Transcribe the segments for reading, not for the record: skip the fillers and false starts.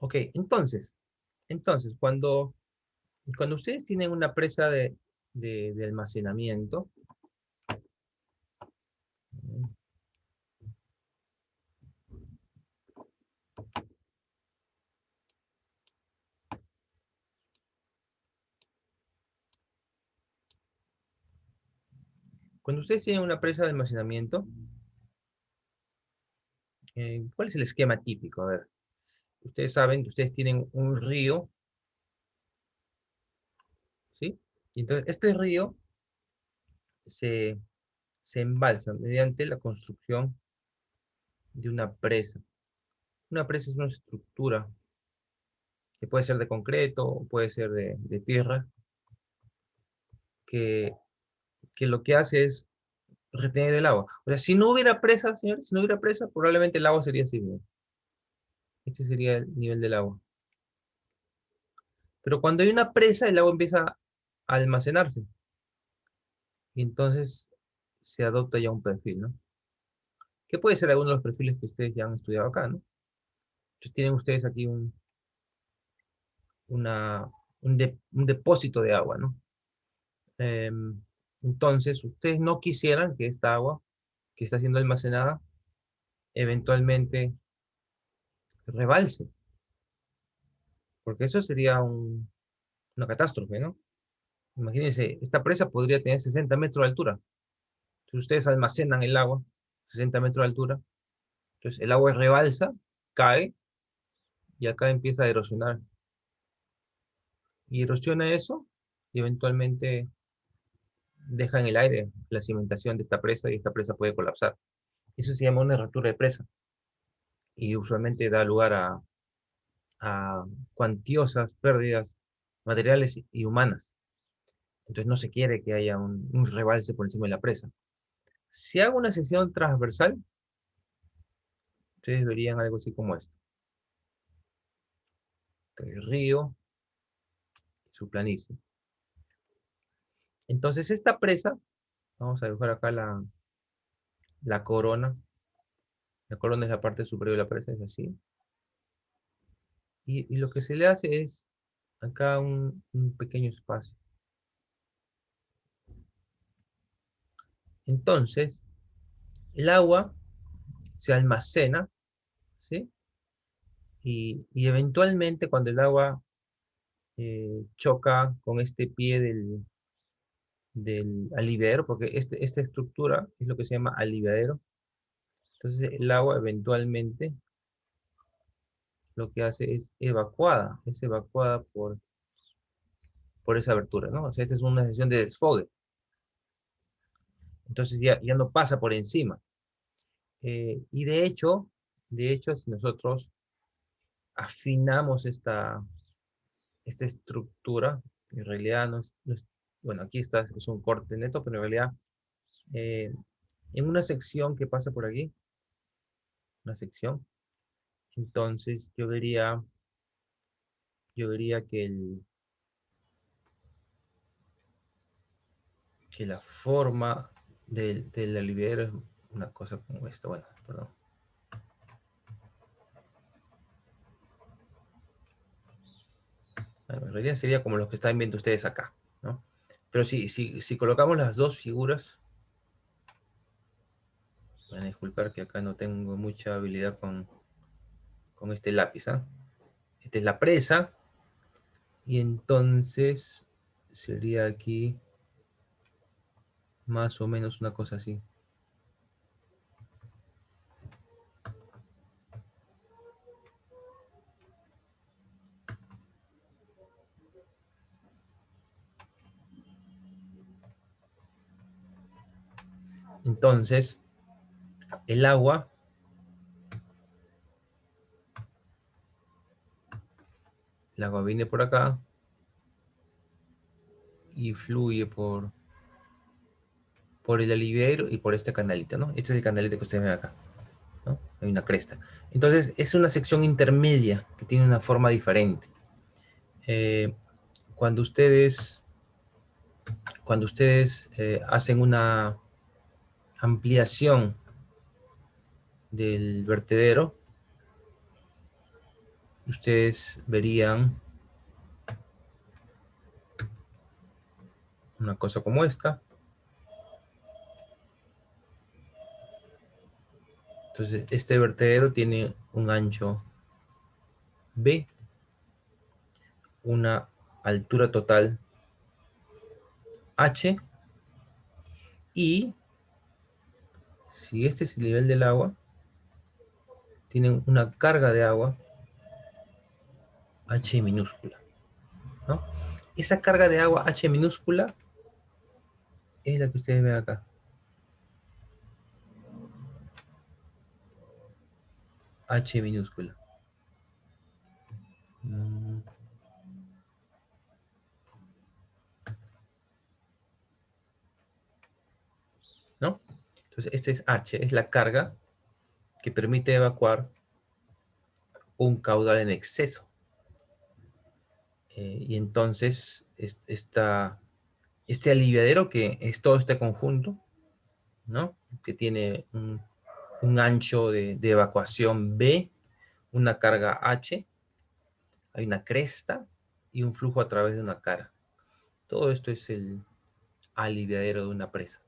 Ok, entonces cuando ustedes tienen una presa de almacenamiento, cuando ustedes tienen una presa de almacenamiento, ¿cuál es el esquema típico? A ver, ustedes saben que ustedes tienen un río, ¿sí? Y entonces este río se, se embalsa mediante la construcción de una presa. Una presa es una estructura que puede ser de concreto o puede ser de tierra, que, que lo que hace es retener el agua. O sea, si no hubiera presa, señores, si no hubiera presa, probablemente el agua sería así, ¿no? Este sería el nivel del agua. Pero cuando hay una presa, el agua empieza a almacenarse. Y entonces se adopta ya un perfil, ¿no? Que puede ser alguno de los perfiles que ustedes ya han estudiado acá, ¿no? Entonces tienen ustedes aquí una, un depósito de agua, ¿no? Entonces, ustedes no quisieran que esta agua que está siendo almacenada eventualmente rebalse, porque eso sería una catástrofe, ¿no? Imagínense, esta presa podría tener 60 metros de altura. Si ustedes almacenan el agua, 60 metros de altura, entonces el agua rebalsa, cae, y acá empieza a erosionar. Y erosiona eso, y eventualmente deja en el aire la cimentación de esta presa, y esta presa puede colapsar. Eso se llama una ruptura de presa, y usualmente da lugar a cuantiosas pérdidas materiales y humanas. Entonces no se quiere que haya un rebalse por encima de la presa. Si hago una sección transversal, ustedes verían algo así como esto. El río y su planicie. Entonces esta presa, vamos a dibujar acá la corona. La corona es la parte superior de la presa, es así. Y lo que se le hace es acá un pequeño espacio. Entonces, el agua se almacena, ¿sí? Y eventualmente cuando el agua choca con este pie del aliviadero, porque esta estructura es lo que se llama aliviadero. Entonces el agua eventualmente lo que hace es evacuada por esa abertura, ¿no? O sea, esta es una sesión de desfogue. Entonces ya no pasa por encima. Y de hecho, si nosotros afinamos esta estructura, en realidad bueno, aquí está, es un corte neto, pero en realidad eh, en una sección que pasa por aquí, una sección, entonces yo vería que la forma del aliviadero es una cosa como esta. Bueno, perdón. Bueno, en realidad sería como los que están viendo ustedes acá, ¿no? Pero si colocamos las dos figuras, van a disculpar que acá no tengo mucha habilidad con este lápiz, ¿ah? Esta es la presa, y entonces sería aquí más o menos una cosa así. Entonces, el agua viene por acá y fluye por el aliviadero y por este canalito, ¿no? Este es el canalito que ustedes ven acá, ¿no? Hay una cresta. Entonces, es una sección intermedia que tiene una forma diferente. Eh, cuando ustedes, hacen una ampliación del vertedero, ustedes verían una cosa como esta. Entonces, este vertedero tiene un ancho B, una altura total H, y si este es el nivel del agua, tienen una carga de agua H minúscula, ¿no? Esa carga de agua H minúscula es la que ustedes ven acá. H minúscula. ¿No? Entonces, este es H, es la carga que permite evacuar un caudal en exceso. Y entonces, este aliviadero, que es todo este conjunto, ¿no? Que tiene un ancho de evacuación B, una carga H, hay una cresta y un flujo a través de una cara. Todo esto es el aliviadero de una presa.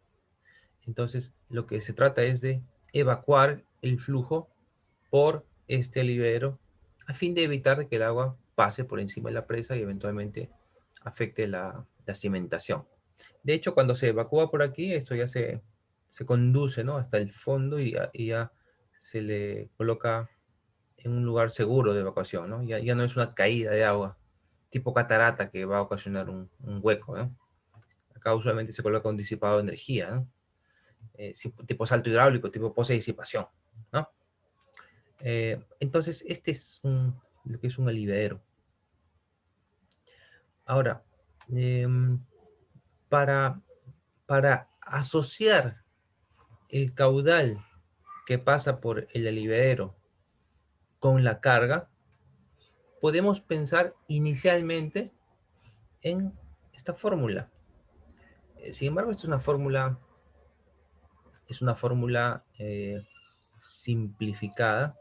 Entonces, lo que se trata es de evacuar el flujo por este aliviadero a fin de evitar que el agua pase por encima de la presa y eventualmente afecte la cimentación. De hecho, cuando se evacúa por aquí, esto ya se conduce, ¿no?, hasta el fondo y ya se le coloca en un lugar seguro de evacuación, ¿no? Ya no es una caída de agua tipo catarata que va a ocasionar un hueco, ¿no? Acá usualmente se coloca un disipado de energía, ¿no? Tipo salto hidráulico, tipo pose de disipación, ¿no? Entonces, este es lo que es un aliviadero. Ahora, para, para asociar el caudal que pasa por el aliviadero con la carga, podemos pensar inicialmente en esta fórmula. Sin embargo, esta es una fórmula simplificada,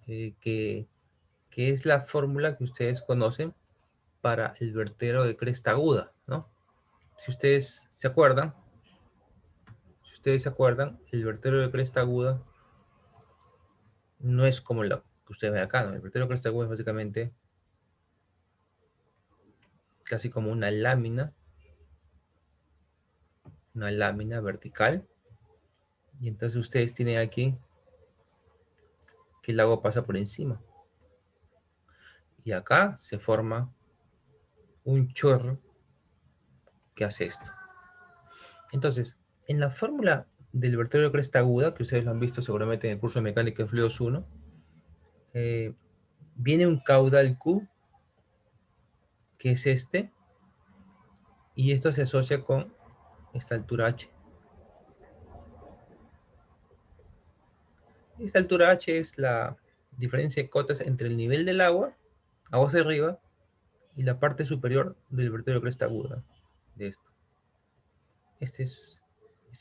que es la fórmula que ustedes conocen para el vertedero de cresta aguda, ¿no? Si ustedes se acuerdan, el vertedero de cresta aguda no es como lo que ustedes ven acá, ¿no? El vertedero de cresta aguda es básicamente casi como una lámina vertical, y entonces ustedes tienen aquí que el agua pasa por encima. Y acá se forma un chorro que hace esto. Entonces, en la fórmula del vertedero de cresta aguda, que ustedes lo han visto seguramente en el curso de mecánica de fluidos 1, viene un caudal Q, que es este, y esto se asocia con esta altura H. Esta altura H es la diferencia de cotas entre el nivel del agua, aguas arriba, y la parte superior del vertedero de cresta aguda de esto. Esta es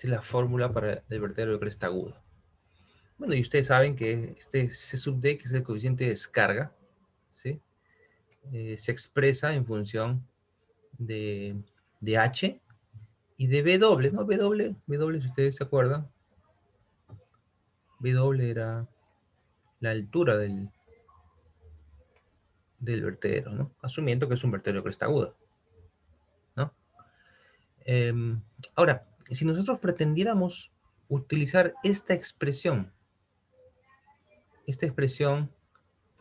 la fórmula para el vertedero de cresta aguda. Bueno, y ustedes saben que este C sub D, que es el coeficiente de descarga, ¿sí? Se expresa en función de H y de W, ¿no? W, si ustedes se acuerdan, W era la altura del vertedero, ¿no? Asumiendo que es un vertedero de cresta aguda, ¿no? Ahora, si nosotros pretendiéramos utilizar esta expresión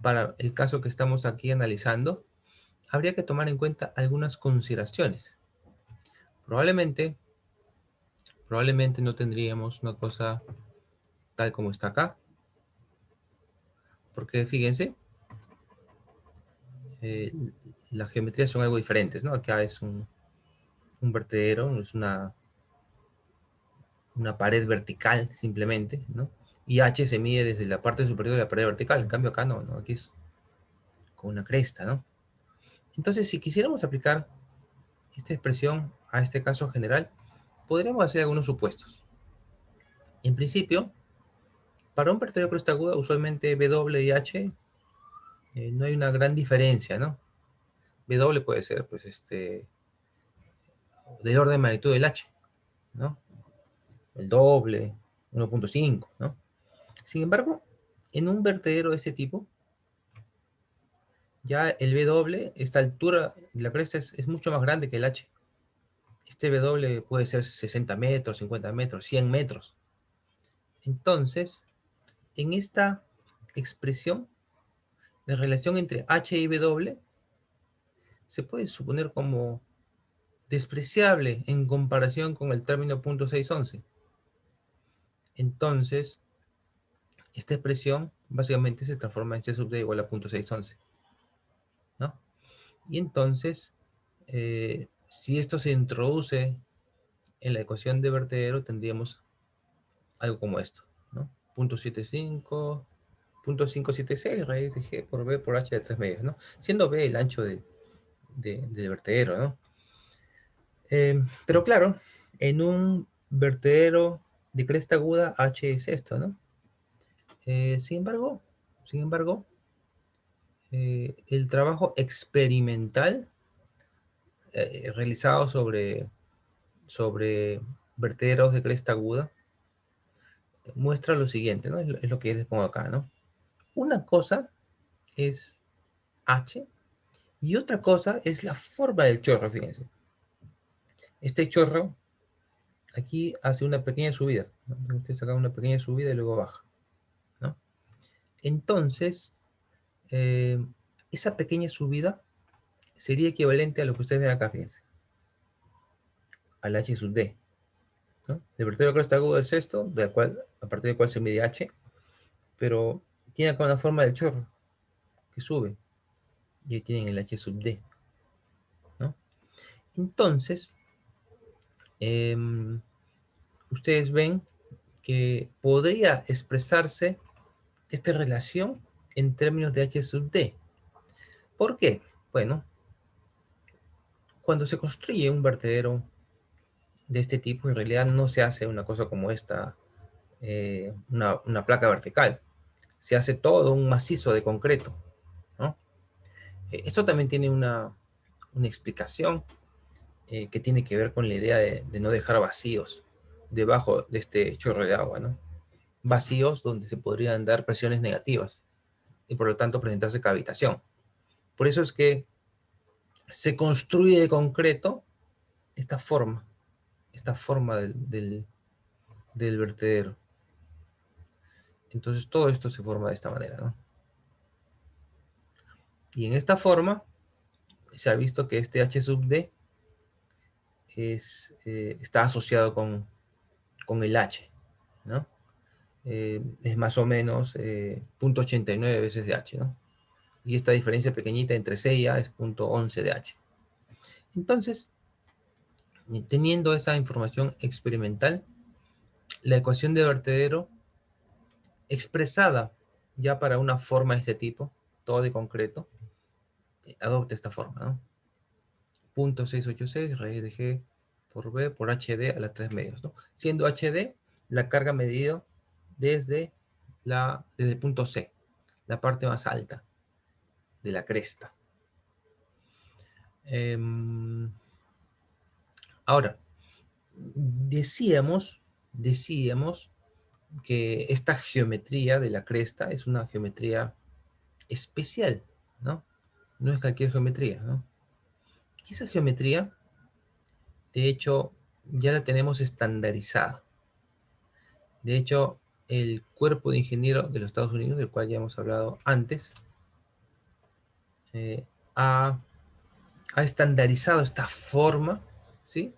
para el caso que estamos aquí analizando, habría que tomar en cuenta algunas consideraciones. Probablemente no tendríamos una cosa tal como está acá, porque fíjense, las geometrías son algo diferentes, ¿no? Acá es un vertedero, es una pared vertical simplemente, ¿no? Y H se mide desde la parte superior de la pared vertical, en cambio acá no, aquí es con una cresta, ¿no? Entonces, si quisiéramos aplicar esta expresión a este caso general, podríamos hacer algunos supuestos. En principio, para un vertedero de cresta aguda, usualmente W y H no hay una gran diferencia, ¿no? W puede ser, pues, del orden de magnitud del H, ¿no? El doble, 1.5, ¿no? Sin embargo, en un vertedero de este tipo, ya el W, esta altura de la cresta es mucho más grande que el H. Este W puede ser 60 metros, 50 metros, 100 metros. Entonces, en esta expresión, la relación entre H y W se puede suponer como despreciable en comparación con el término .611. Entonces, esta expresión básicamente se transforma en C sub D igual a .611, ¿no? Y entonces, si esto se introduce en la ecuación de vertedero, tendríamos algo como esto, ¿no? 0.75, 0.576 raíz de G por B por H de 3 medios, ¿no? Siendo B el ancho del vertedero, ¿no? Pero claro, en un vertedero de cresta aguda, H es esto, ¿no? Sin embargo, el trabajo experimental realizado sobre vertederos de cresta aguda muestra lo siguiente, ¿no? Es lo que les pongo acá, ¿no? Una cosa es H y otra cosa es la forma del chorro, fíjense. Este chorro aquí hace una pequeña subida, ¿no? Usted saca una pequeña subida y luego baja, ¿no? Entonces, eh, esa pequeña subida sería equivalente a lo que ustedes ven acá, fíjense, al H sub D, ¿no? El vertedero cresta aguda es esto, a partir del cual se mide H, pero tiene acá una forma del chorro que sube, y ahí tienen el H sub D, ¿no? Entonces, eh, ustedes ven que podría expresarse esta relación en términos de H sub D. ¿Por qué? Bueno, cuando se construye un vertedero de este tipo, en realidad no se hace una cosa como esta, una placa vertical. Se hace todo un macizo de concreto, ¿no? Esto también tiene una explicación que tiene que ver con la idea de no dejar vacíos debajo de este chorro de agua, ¿no? Vacíos donde se podrían dar presiones negativas y por lo tanto presentarse cavitación. Por eso es que se construye de concreto esta forma, del vertedero. Entonces todo esto se forma de esta manera, ¿no? Y en esta forma se ha visto que este H sub D está asociado con el H, ¿no? Es más o menos 0.89 veces de H, ¿no? Y esta diferencia pequeñita entre C y A es 0.11 de H. Entonces, teniendo esa información experimental, la ecuación de vertedero expresada ya para una forma de este tipo, todo de concreto, adopta esta forma, ¿no? 0.686 raíz de G por B por HD a la 3 medios, ¿no? Siendo HD la carga medida desde el punto C, la parte más alta de la cresta. Ahora, decíamos que esta geometría de la cresta es una geometría especial, ¿no? No es cualquier geometría, ¿no? Y esa geometría, de hecho, ya la tenemos estandarizada. De hecho, el Cuerpo de Ingenieros de los Estados Unidos, del cual ya hemos hablado antes, ha estandarizado esta forma, ¿sí?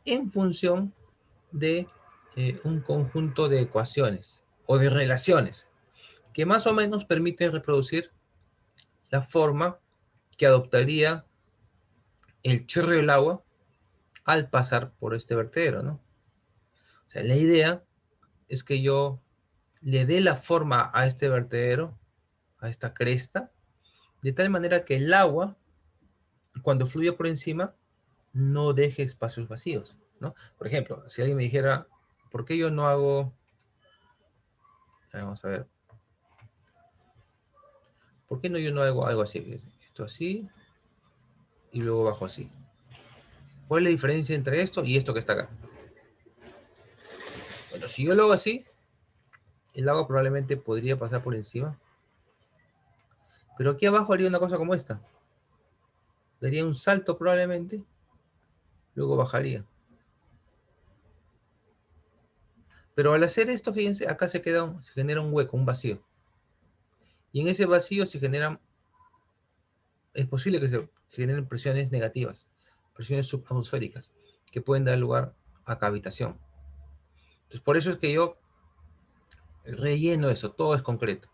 En función de un conjunto de ecuaciones o de relaciones que más o menos permiten reproducir la forma que adoptaría el chorro del agua al pasar por este vertedero, ¿no? O sea, la idea es que yo le dé la forma a este vertedero, a esta cresta, de tal manera que el agua, cuando fluye por encima, no deje espacios vacíos, ¿no? Por ejemplo, si alguien me dijera, ¿por qué yo no hago, vamos a ver, ¿Por qué no yo no hago algo así? Fíjense, esto así y luego bajo así. ¿Cuál es la diferencia entre esto y esto que está acá? Bueno, si yo lo hago así, el agua probablemente podría pasar por encima. Pero aquí abajo haría una cosa como esta. Daría un salto probablemente, luego bajaría. Pero al hacer esto, fíjense, acá se genera un hueco, un vacío. Y en ese vacío es posible que se generen presiones negativas, presiones subatmosféricas, que pueden dar lugar a cavitación. Entonces, por eso es que yo relleno eso, todo es concreto.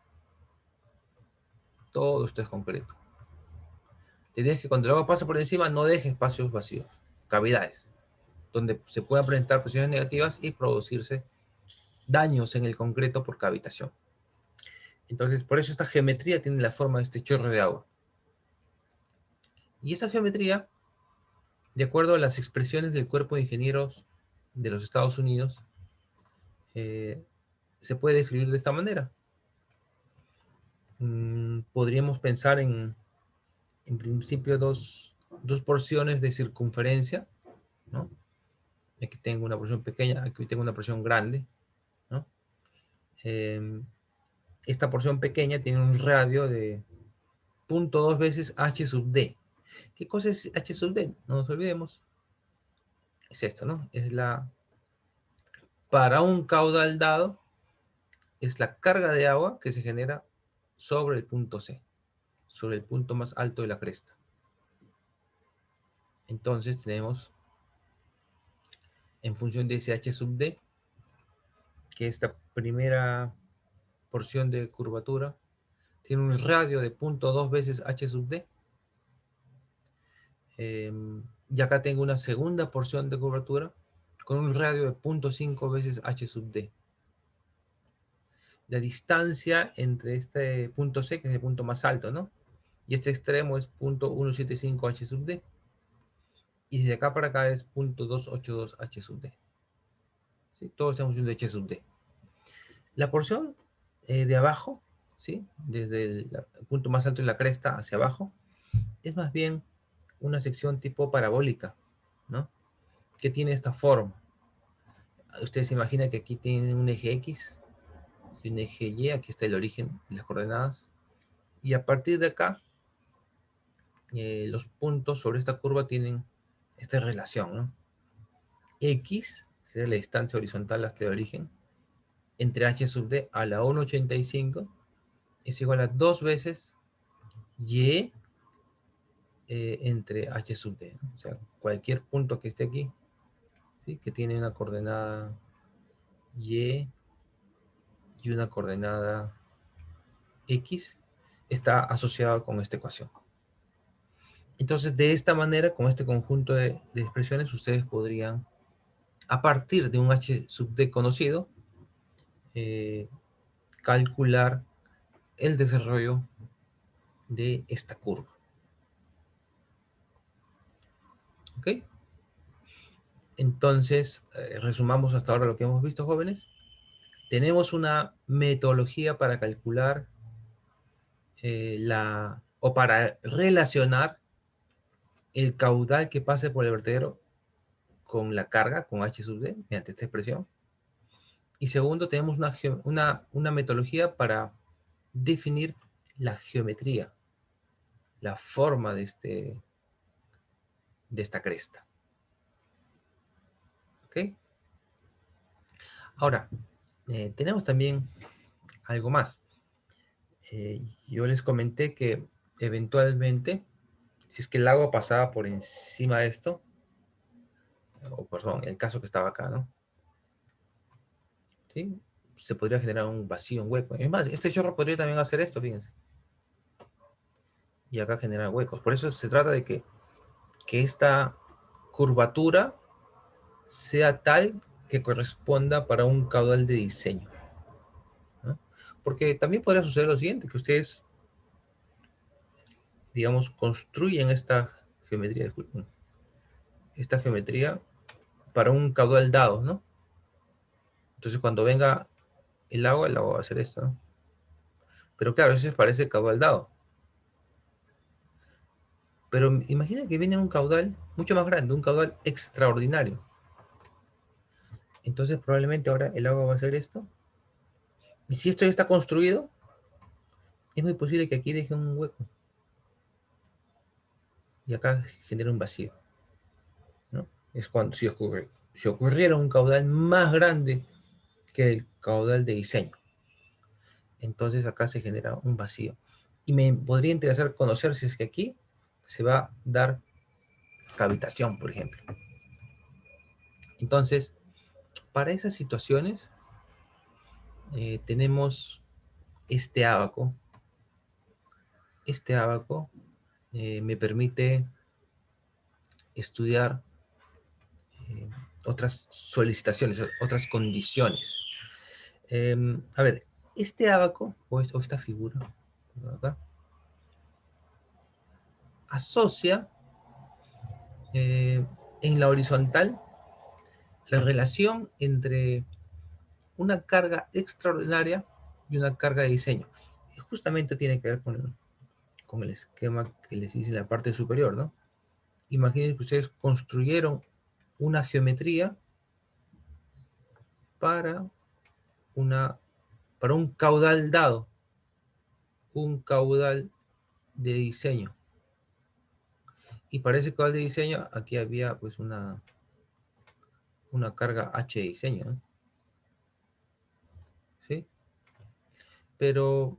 Todo esto es concreto. La idea es que cuando el agua pasa por encima, no deje espacios vacíos, cavidades, donde se puedan presentar presiones negativas y producirse daños en el concreto por cavitación. Entonces, por eso esta geometría tiene la forma de este chorro de agua. Y esa geometría, de acuerdo a las expresiones del Cuerpo de Ingenieros de los Estados Unidos, eh, se puede describir de esta manera. Podríamos pensar en principio dos porciones de circunferencia, ¿no? Aquí tengo una porción pequeña, aquí tengo una porción grande, ¿no? Esta porción pequeña tiene un radio de 0.2 veces h sub d. ¿Qué cosa es h sub d? No nos olvidemos. Es esto, ¿no? Para un caudal dado, es la carga de agua que se genera sobre el punto C, sobre el punto más alto de la cresta. Entonces tenemos, en función de ese h sub d, que esta primera porción de curvatura tiene un radio de 0.2 veces h sub d. Y acá tengo una segunda porción de curvatura con un radio de 0.5 veces h sub d. La distancia entre este punto C, que es el punto más alto, ¿no? Y este extremo es 0.175 h sub d. Y desde acá para acá es 0.282 h sub d. ¿Sí? Todo está en función de h sub d. La porción de abajo, ¿sí? Desde el punto más alto de la cresta hacia abajo, es más bien una sección tipo parabólica, ¿no? Que tiene esta forma. Ustedes se imaginan que aquí tienen un eje X y un eje Y, aquí está el origen de las coordenadas. Y a partir de acá, los puntos sobre esta curva tienen esta relación, ¿no? X sería la distancia horizontal hasta el origen, entre h sub d a la 1,85 es igual a 2 veces y entre h sub d, ¿no? O sea, cualquier punto que esté aquí, ¿sí? Que tiene una coordenada y una coordenada x, está asociado con esta ecuación. Entonces, de esta manera, con este conjunto de expresiones, ustedes podrían, a partir de un h sub d conocido, calcular el desarrollo de esta curva. ¿Ok? Entonces, resumamos hasta ahora lo que hemos visto, jóvenes. Tenemos una metodología para calcular o para relacionar el caudal que pase por el vertedero con la carga, con h sub d, mediante esta expresión. Y segundo, tenemos una metodología para definir la geometría, la forma de esta cresta. ¿Ok? Ahora, tenemos también algo más. Yo les comenté que eventualmente, si es que el agua pasaba por encima de esto, o perdón, el caso que estaba acá, ¿no? ¿Sí? Se podría generar un vacío, un hueco. Es más, este chorro podría también hacer esto, fíjense. Y acá generar huecos. Por eso se trata de que esta curvatura sea tal que corresponda para un caudal de diseño, ¿no? Porque también podría suceder lo siguiente, que ustedes, digamos, construyen esta geometría para un caudal dado, ¿no? Entonces cuando venga el agua va a hacer esto, ¿no? Pero claro, eso parece caudal dado. Pero imagina que viene un caudal mucho más grande, un caudal extraordinario. Entonces probablemente ahora el agua va a hacer esto. Y si esto ya está construido, es muy posible que aquí deje un hueco. Y acá genere un vacío, ¿no? Es cuando si ocurriera un caudal más grande que el caudal de diseño. Entonces acá se genera un vacío. Y me podría interesar conocer si es que aquí se va a dar cavitación, por ejemplo. Entonces, para esas situaciones, tenemos este ábaco. Este ábaco me permite estudiar eh, otras solicitaciones, otras condiciones. A ver, este ábaco, o esta figura, acá, asocia en la horizontal la relación entre una carga extraordinaria y una carga de diseño. Y justamente tiene que ver con el esquema que les hice en la parte superior, ¿no? Imaginen que ustedes construyeron una geometría para, una, para un caudal dado, un caudal de diseño. Y para ese caudal de diseño, aquí había pues una carga H de diseño, ¿no? ¿Sí? Pero,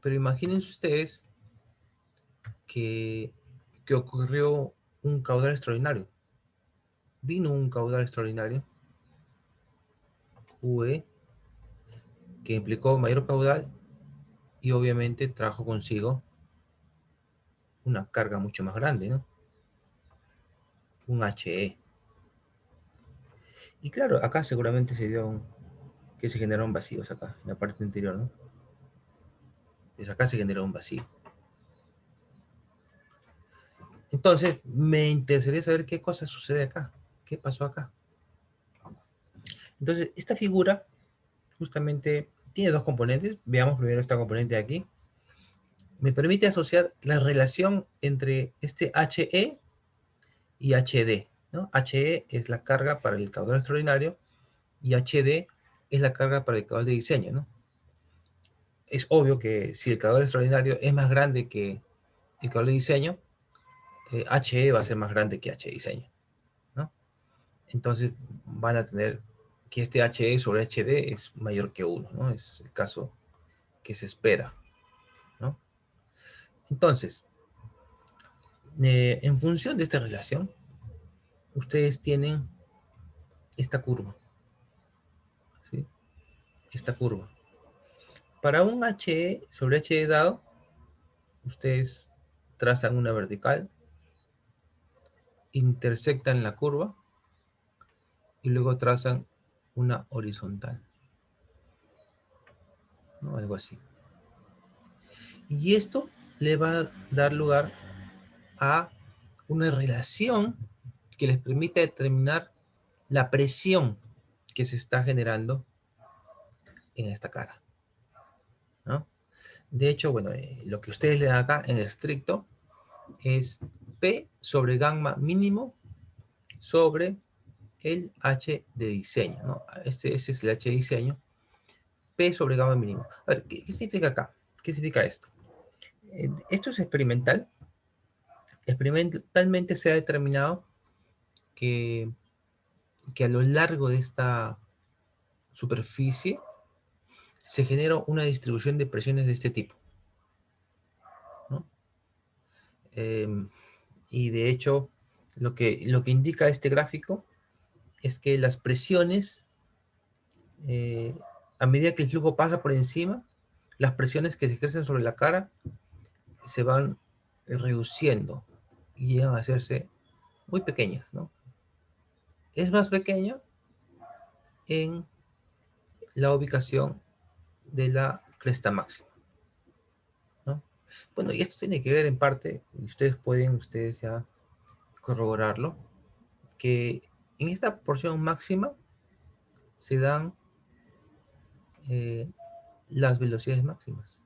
pero imagínense ustedes que, que ocurrió un caudal extraordinario. Vino un caudal extraordinario, QE, que implicó mayor caudal y obviamente trajo consigo una carga mucho más grande, ¿no? Un HE. Y claro, acá seguramente se dio que se generaron vacíos acá, en la parte interior, ¿no? Pues acá se generó un vacío. Entonces, me interesaría saber qué cosa sucede acá, qué pasó acá. Entonces, esta figura justamente tiene dos componentes. Veamos primero esta componente de aquí. Me permite asociar la relación entre este HE y HD, ¿no? HE es la carga para el caudal extraordinario y HD es la carga para el caudal de diseño, ¿no? Es obvio que si el caudal extraordinario es más grande que el caudal de diseño, HE va a ser más grande que H diseño, ¿no? Entonces van a tener que este HE sobre HD es mayor que 1, ¿no? Es el caso que se espera, ¿no? Entonces, en función de esta relación, ustedes tienen esta curva, ¿sí? Esta curva. Para un HE sobre HE dado, ustedes trazan una vertical, intersectan la curva y luego trazan una horizontal, ¿no? Algo así. Y esto le va a dar lugar a una relación que les permite determinar la presión que se está generando en esta cara, ¿no? De hecho, bueno, lo que ustedes le dan acá en estricto es P sobre gamma mínimo sobre el H de diseño, ¿no? Ese es el H de diseño, P sobre gamma mínimo. A ver, ¿qué significa acá? ¿Qué significa esto? Esto es experimental. Experimentalmente se ha determinado que, que a lo largo de esta superficie se genera una distribución de presiones de este tipo, ¿no? Eh, y de hecho, lo que indica este gráfico es que las presiones, eh, a medida que el flujo pasa por encima, las presiones que se ejercen sobre la cara se van reduciendo y llegan a hacerse muy pequeñas, ¿no? Es más pequeña en la ubicación de la cresta máxima, ¿no? Bueno, y esto tiene que ver en parte, y ustedes ya corroborarlo, que en esta porción máxima se dan eh, las velocidades máximas.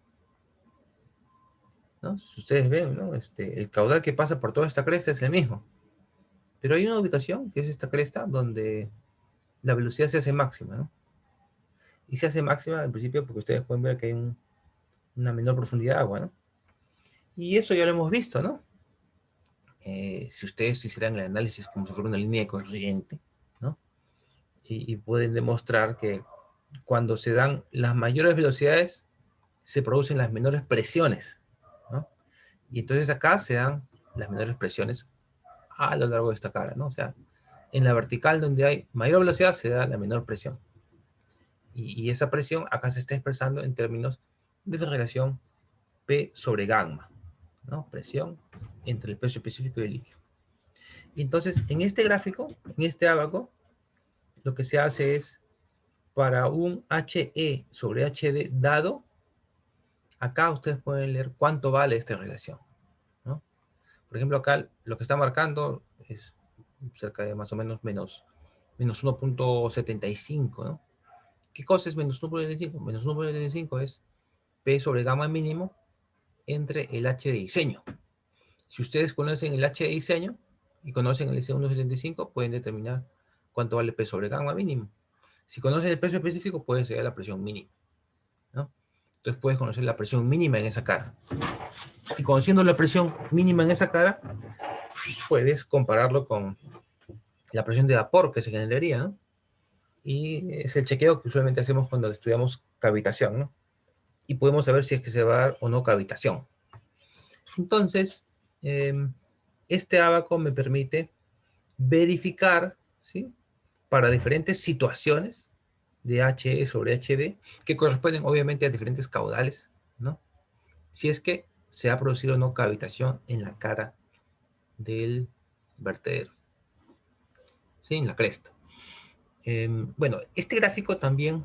¿no? Si ustedes ven, ¿no? El caudal que pasa por toda esta cresta es el mismo. Pero hay una ubicación, que es esta cresta, donde la velocidad se hace máxima, ¿no? Y se hace máxima al principio porque ustedes pueden ver que hay una menor profundidad de agua, ¿no? Y eso ya lo hemos visto, ¿no? Si ustedes hicieran el análisis como si fuera una línea de corriente, ¿no? Y pueden demostrar que cuando se dan las mayores velocidades, se producen las menores presiones, ¿no? Y entonces acá se dan las menores presiones a lo largo de esta cara, ¿no? O sea, en la vertical donde hay mayor velocidad se da la menor presión. Y esa presión acá se está expresando en términos de la relación P sobre gamma, ¿no? Presión entre el peso específico y el líquido. Y entonces, en este gráfico, en este ábaco, lo que se hace es, para un HE sobre HD dado, acá ustedes pueden leer cuánto vale esta relación, ¿no? Por ejemplo, acá lo que está marcando es cerca de más o menos menos 1.75, ¿no? ¿Qué cosa es menos 1.75? Menos 1.75 es P sobre gamma mínimo entre el H de diseño. Si ustedes conocen el H de diseño y conocen el S1.75, pueden determinar cuánto vale P sobre gamma mínimo. Si conocen el peso específico, puede ser la presión mínima, ¿no? Entonces puedes conocer la presión mínima en esa cara. Y conociendo la presión mínima en esa cara, puedes compararlo con la presión de vapor que se generaría, ¿no? Y es el chequeo que usualmente hacemos cuando estudiamos cavitación, ¿no? Y podemos saber si es que se va a dar o no cavitación. Entonces, este ábaco me permite verificar, ¿sí? Para diferentes situaciones de HE sobre HD, que corresponden obviamente a diferentes caudales, ¿no? Si es que se ha producido o no cavitación en la cara del vertedero, ¿sí? En la cresta. Bueno, este gráfico también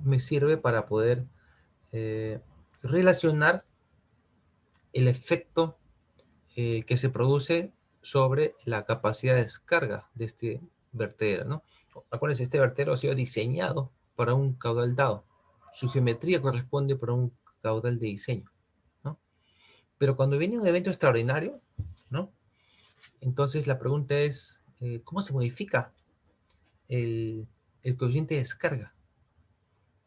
me sirve para poder relacionar el efecto que se produce sobre la capacidad de descarga de este vertedero, ¿no? Acuérdense, este vertedero ha sido diseñado para un caudal dado. Su geometría corresponde para un caudal de diseño, ¿no? Pero cuando viene un evento extraordinario, ¿no? Entonces la pregunta es, ¿cómo se modifica el, el coeficiente de descarga?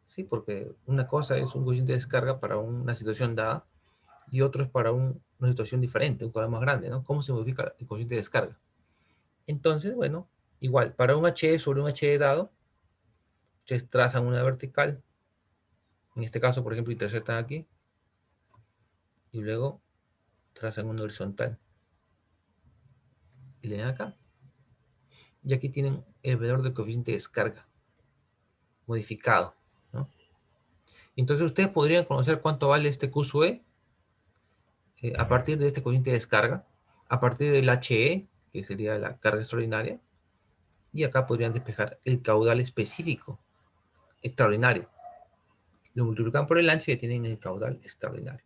Sí, porque una cosa es un coeficiente de descarga para una situación dada y otro es para una situación diferente, un caudal más grande, ¿no? ¿Cómo se modifica el coeficiente de descarga? Entonces, bueno, igual, para un HE sobre un HE dado, ustedes trazan una vertical, en este caso, por ejemplo, intersectan aquí, y luego trazan una horizontal, y le dan acá. Y aquí tienen el valor del coeficiente de descarga, modificado, ¿no? Entonces ustedes podrían conocer cuánto vale este Q sub E a partir de este coeficiente de descarga, a partir del HE, que sería la carga extraordinaria, y acá podrían despejar el caudal específico, extraordinario. Lo multiplican por el ancho y ya tienen el caudal extraordinario.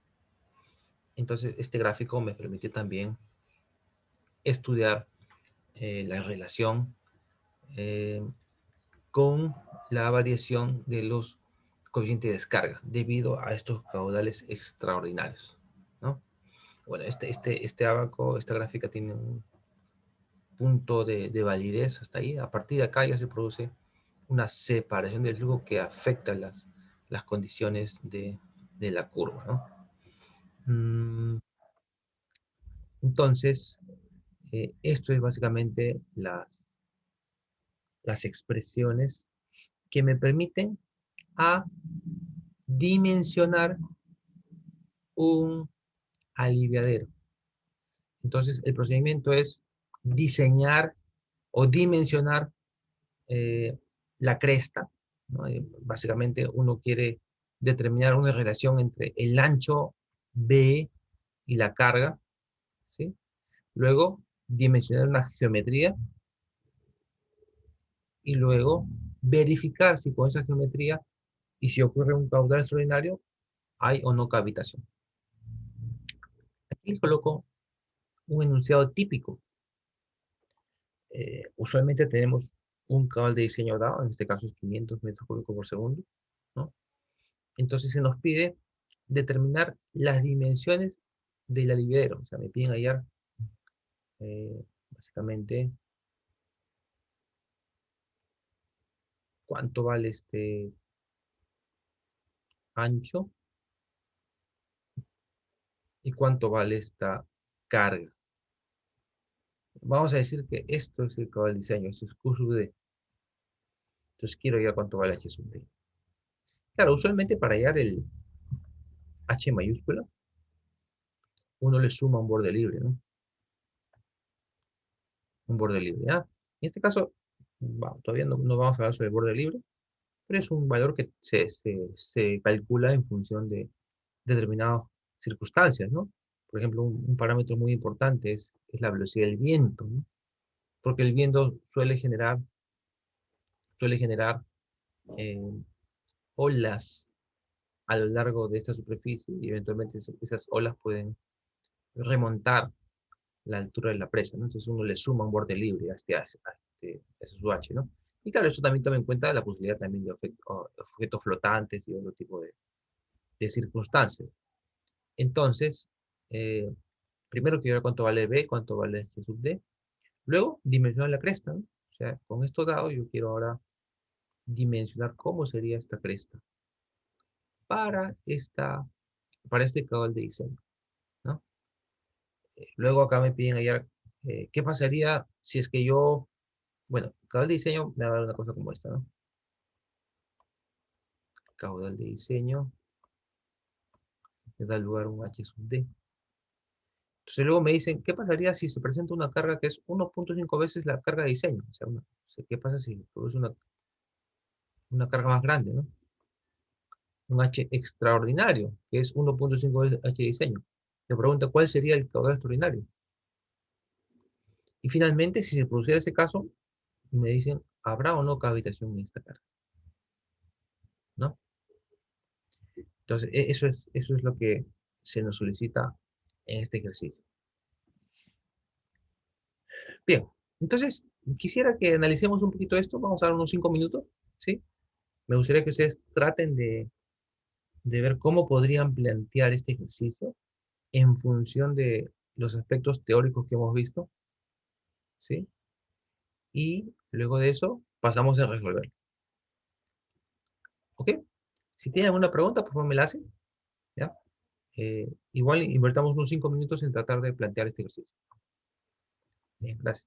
Entonces, este gráfico me permite también estudiar la relación con la variación de los coeficientes de descarga debido a estos caudales extraordinarios, ¿no? Bueno, este ábaco, esta gráfica tiene un punto de validez hasta ahí. A partir de acá ya se produce una separación del flujo que afecta las condiciones de la curva, ¿no? Entonces, esto es básicamente las expresiones que me permiten a dimensionar un aliviadero. Entonces, el procedimiento es diseñar o dimensionar eh, la cresta, ¿no? Básicamente uno quiere determinar una relación entre el ancho B y la carga, ¿sí? Luego, dimensionar una geometría y luego verificar si con esa geometría y si ocurre un caudal extraordinario, hay o no cavitación. Aquí coloco un enunciado típico. Usualmente tenemos un caudal de diseño dado, en este caso es 500 metros cúbicos por segundo, ¿no? Entonces se nos pide determinar las dimensiones del aliviadero. O sea, me piden hallar básicamente cuánto vale este ancho y cuánto vale esta carga. Vamos a decir que esto es el caudal diseño, esto es Q sub D. Entonces quiero hallar cuánto vale H sub D. Claro, usualmente para hallar el H mayúscula, uno le suma un borde libre, ¿no? Un borde libre. ¿Ya? En este caso, todavía no vamos a hablar sobre el borde libre, pero es un valor que se calcula en función de determinadas circunstancias, ¿no? Por ejemplo, un parámetro muy importante es la velocidad del viento, ¿no? Porque el viento suele generar eh, olas a lo largo de esta superficie y eventualmente esas olas pueden remontar la altura de la presa, ¿no? Entonces uno le suma un borde libre a este su H, ¿no? Y claro, eso también toma en cuenta la posibilidad también de objetos flotantes y otro tipo de circunstancias. Entonces, eh, primero quiero ver cuánto vale B, cuánto vale H sub D. Luego, dimensionar la cresta, ¿no? O sea, con esto dado, yo quiero ahora dimensionar cómo sería esta cresta para, para este caudal de diseño, ¿no? Luego acá me piden hallar qué pasaría si es que yo, bueno, caudal de diseño me va a dar una cosa como esta, ¿no? Caudal de diseño me da lugar a un H sub D. Entonces luego me dicen, ¿qué pasaría si se presenta una carga que es 1.5 veces la carga de diseño? O sea, ¿qué pasa si produce una carga más grande, ¿no? Un H extraordinario, que es 1.5 veces H de diseño. Me pregunta, ¿cuál sería el caudal extraordinario? Y finalmente, si se produciera ese caso, me dicen, ¿habrá o no cavitación en esta carga? ¿No? Entonces, eso es lo que se nos solicita en este ejercicio. Bien, entonces, quisiera que analicemos un poquito esto. Vamos a dar unos 5 minutos, ¿sí? Me gustaría que ustedes traten de ver cómo podrían plantear este ejercicio en función de los aspectos teóricos que hemos visto, ¿sí? Y luego de eso pasamos a resolver. ¿Ok? Si tienen alguna pregunta, por favor me la hacen, ¿ya? Igual invertamos unos 5 minutos en tratar de plantear este ejercicio. Bien, gracias.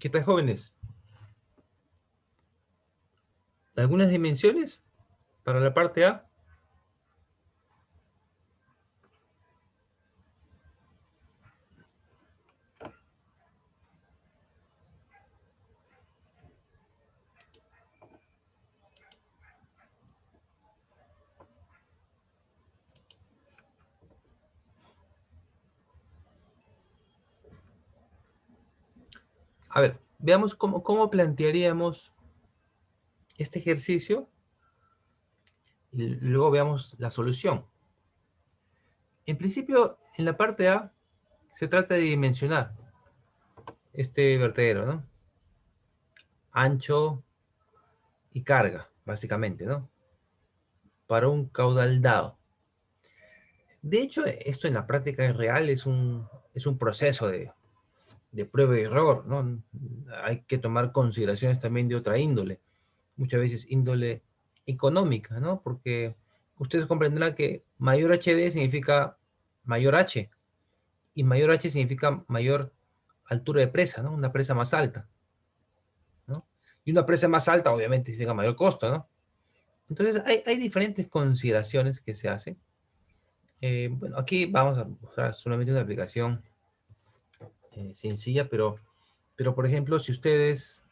¿Qué tal, jóvenes? ¿Algunas dimensiones para la parte A? A ver, veamos cómo plantearíamos este ejercicio y luego veamos la solución. En principio, en la parte A, se trata de dimensionar este vertedero, ¿no? Ancho y carga, básicamente, ¿no? Para un caudal dado. De hecho, esto en la práctica es real, es un proceso de prueba y error, ¿no? Hay que tomar consideraciones también de otra índole, muchas veces índole económica, ¿no? Porque ustedes comprenderán que mayor HD significa mayor H, y mayor H significa mayor altura de presa, ¿no? Una presa más alta, ¿no? Y una presa más alta, obviamente, significa mayor costo, ¿no? Entonces, hay diferentes consideraciones que se hacen. Bueno, aquí vamos a mostrar solamente una aplicación sencilla, pero por ejemplo, si ustedes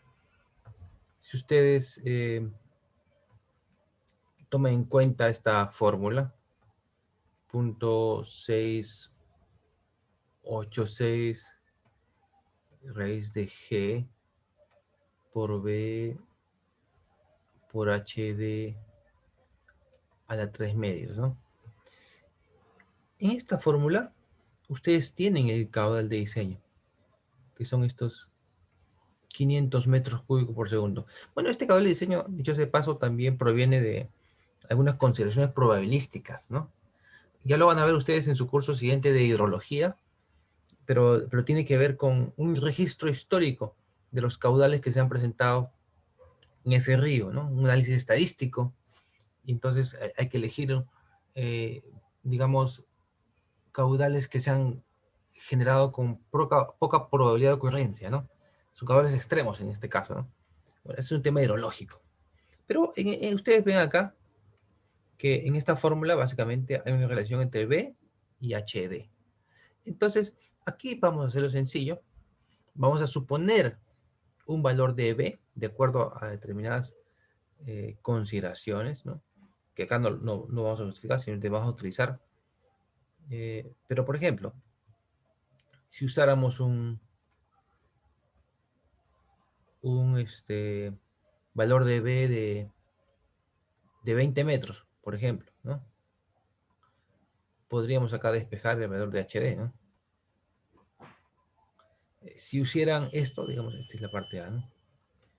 tomen en cuenta esta fórmula, 0.686 raíz de G por B por HD a la 3 medios, ¿no? En esta fórmula, ustedes tienen el caudal de diseño, que son estos 500 metros cúbicos por segundo. Bueno, este caudal de diseño, dicho sea de paso, también proviene de algunas consideraciones probabilísticas, ¿no? Ya lo van a ver ustedes en su curso siguiente de hidrología, pero tiene que ver con un registro histórico de los caudales que se han presentado en ese río, ¿no? Un análisis estadístico. Y entonces hay que elegir, eh, digamos, caudales que se han generado con poca probabilidad de ocurrencia, ¿no? Son caudales extremos en este caso, ¿no? Bueno, es un tema hidrológico. Pero ustedes ven acá que en esta fórmula básicamente hay una relación entre B y HD. Entonces, aquí vamos a hacerlo sencillo. Vamos a suponer un valor de B de acuerdo a determinadas consideraciones, ¿no? Que acá no vamos a justificar, sino que vamos a utilizar. Pero, por ejemplo, si usáramos un valor de B de 20 metros, por ejemplo, ¿no? Podríamos acá despejar el valor de HD, ¿no? Si hicieran esto, digamos, esta es la parte A, ¿no?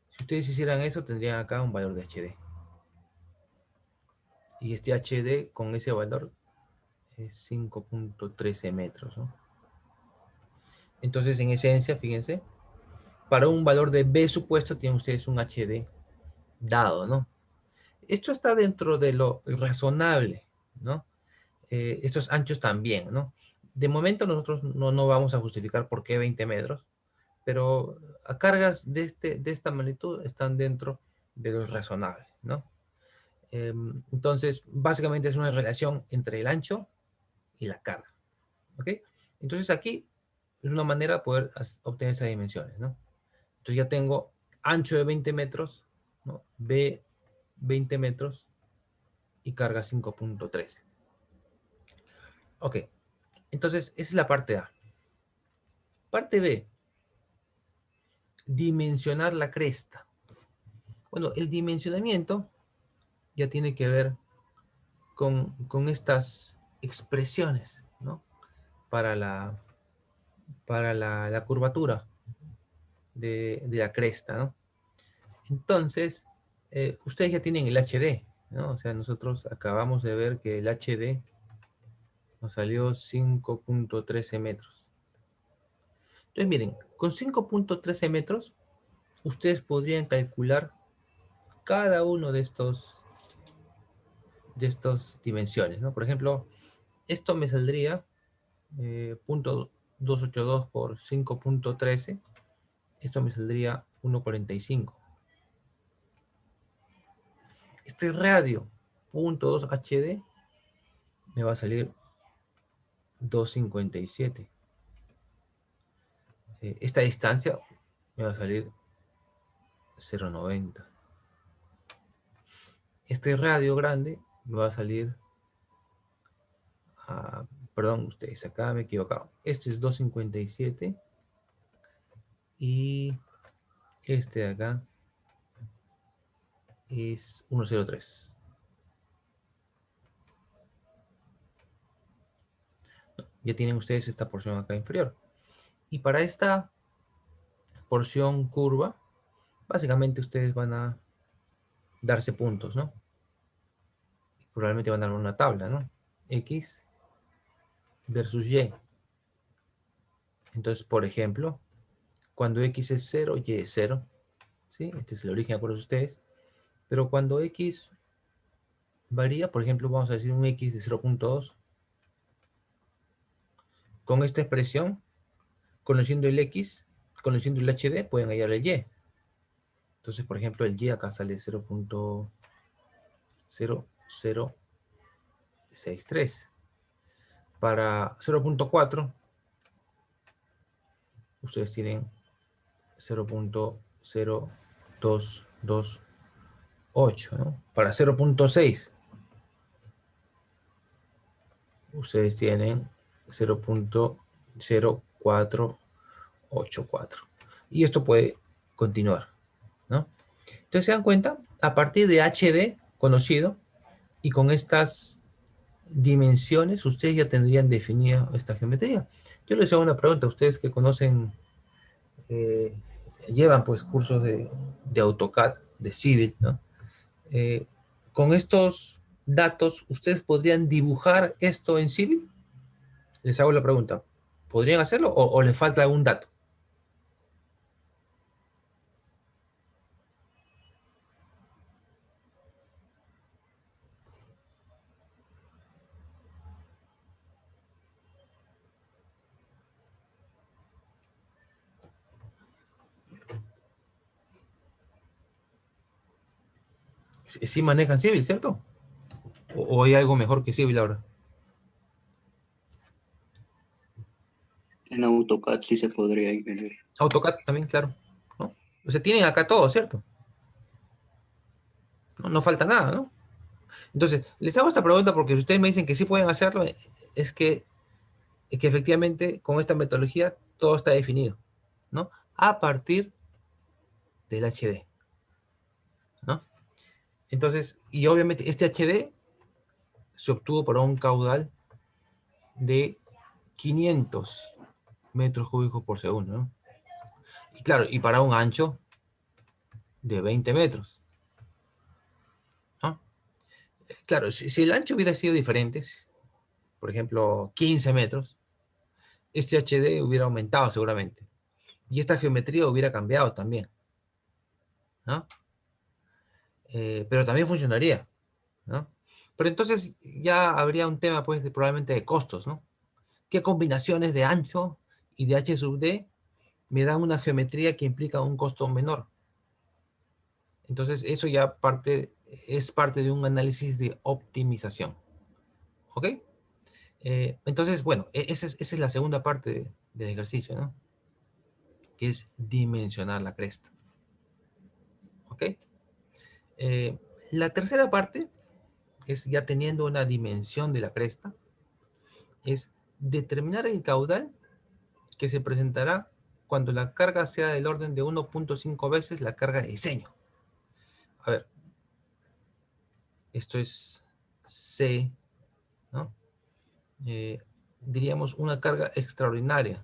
Si ustedes hicieran eso, tendrían acá un valor de HD. Y este HD con ese valor es 5.13 metros, ¿no? Entonces, en esencia, fíjense, para un valor de B supuesto, tienen ustedes un HD dado, ¿no? Esto está dentro de lo razonable, ¿no? Estos anchos también, ¿no? De momento nosotros no vamos a justificar por qué 20 metros, pero a cargas de esta magnitud están dentro de lo razonable, ¿no? Entonces, básicamente es una relación entre el ancho y la carga, ¿ok? Entonces aquí es una manera de poder obtener esas dimensiones, ¿no? Entonces ya tengo ancho de 20 metros, ¿no? B 20 metros y carga 5.13. Ok, entonces esa es la parte A. Parte B, dimensionar la cresta. Bueno, el dimensionamiento ya tiene que ver con estas expresiones, ¿no? Para la curvatura de la cresta, ¿no? Entonces, ustedes ya tienen el HD, ¿no? O sea, nosotros acabamos de ver que el HD nos salió 5.13 metros. Entonces, miren, con 5.13 metros, ustedes podrían calcular cada uno de estas dimensiones, ¿no? Por ejemplo, esto me saldría .282 por 5.13 Esto me saldría 1.45. Este radio, .2 HD, me va a salir 2.57. Esta distancia me va a salir 0.90. Este radio grande me va a salir, perdón ustedes, acá me he equivocado. Este es 2.57 y este de acá es 1.03. Ya tienen ustedes esta porción acá inferior. Y para esta porción curva, básicamente ustedes van a darse puntos, ¿no? Probablemente van a dar una tabla, ¿no? X versus Y. Entonces, por ejemplo, cuando X es 0, Y es 0. ¿Sí? Este es el origen, acuérdense ustedes. Pero cuando X varía, por ejemplo, vamos a decir un X de 0.2, con esta expresión, conociendo el X, conociendo el HD, pueden hallar el Y. Entonces, por ejemplo, el Y acá sale 0.0063. Para 0.4, ustedes tienen 0.0228, ¿no? Para 0.6, ustedes tienen 0.0484. Y esto puede continuar, ¿no? Entonces, ¿se dan cuenta? A partir de HD conocido y con estas dimensiones, ustedes ya tendrían definida esta geometría. Yo les hago una pregunta a ustedes que conocen, eh, llevan pues cursos de AutoCAD, de Civil, ¿no? Eh, con estos datos, ¿ustedes podrían dibujar esto en Civil? Les hago la pregunta. ¿Podrían hacerlo o les falta algún dato? Sí manejan Civil, ¿cierto? ¿O hay algo mejor que Civil ahora? En AutoCAD sí se podría incluir. AutoCAD también, claro, ¿no? O sea, tienen acá todo, ¿cierto? No, no falta nada, ¿no? Entonces, les hago esta pregunta porque si ustedes me dicen que sí pueden hacerlo, es que, es que efectivamente con esta metodología todo está definido, ¿no? A partir del HD, ¿no? Entonces, y obviamente este HD se obtuvo para un caudal de 500 metros cúbicos por segundo, ¿no? Y claro, y para un ancho de 20 metros, ¿no? Claro, si el ancho hubiera sido diferente, por ejemplo, 15 metros, este HD hubiera aumentado seguramente. Y esta geometría hubiera cambiado también, ¿no? Pero también funcionaría, ¿no? Pero entonces ya habría un tema, pues, probablemente de costos, ¿no? ¿Qué combinaciones de ancho y de h sub d me dan una geometría que implica un costo menor? Entonces eso ya es parte de un análisis de optimización, ¿ok? Entonces, bueno, esa es la segunda parte del ejercicio, ¿no? Que es dimensionar la cresta, ¿ok? Eh, la tercera parte es ya teniendo una dimensión de la cresta, es determinar el caudal que se presentará cuando la carga sea del orden de 1.5 veces la carga de diseño. A ver, esto es C, ¿no? Diríamos una carga extraordinaria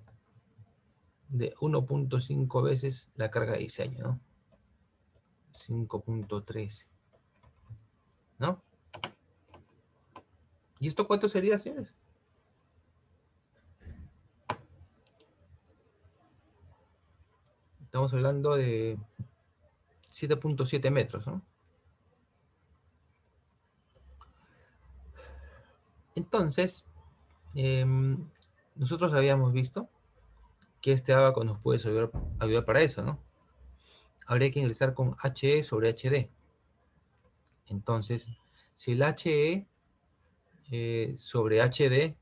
de 1.5 veces la carga de diseño, ¿no? 5.13, ¿no? ¿Y esto cuánto sería, señores? Estamos hablando de 7.7 metros, ¿no? Entonces, nosotros habíamos visto que este abaco nos puede ayudar para eso, ¿no? Habría que ingresar con HE sobre HD. Entonces, si el HE sobre HD,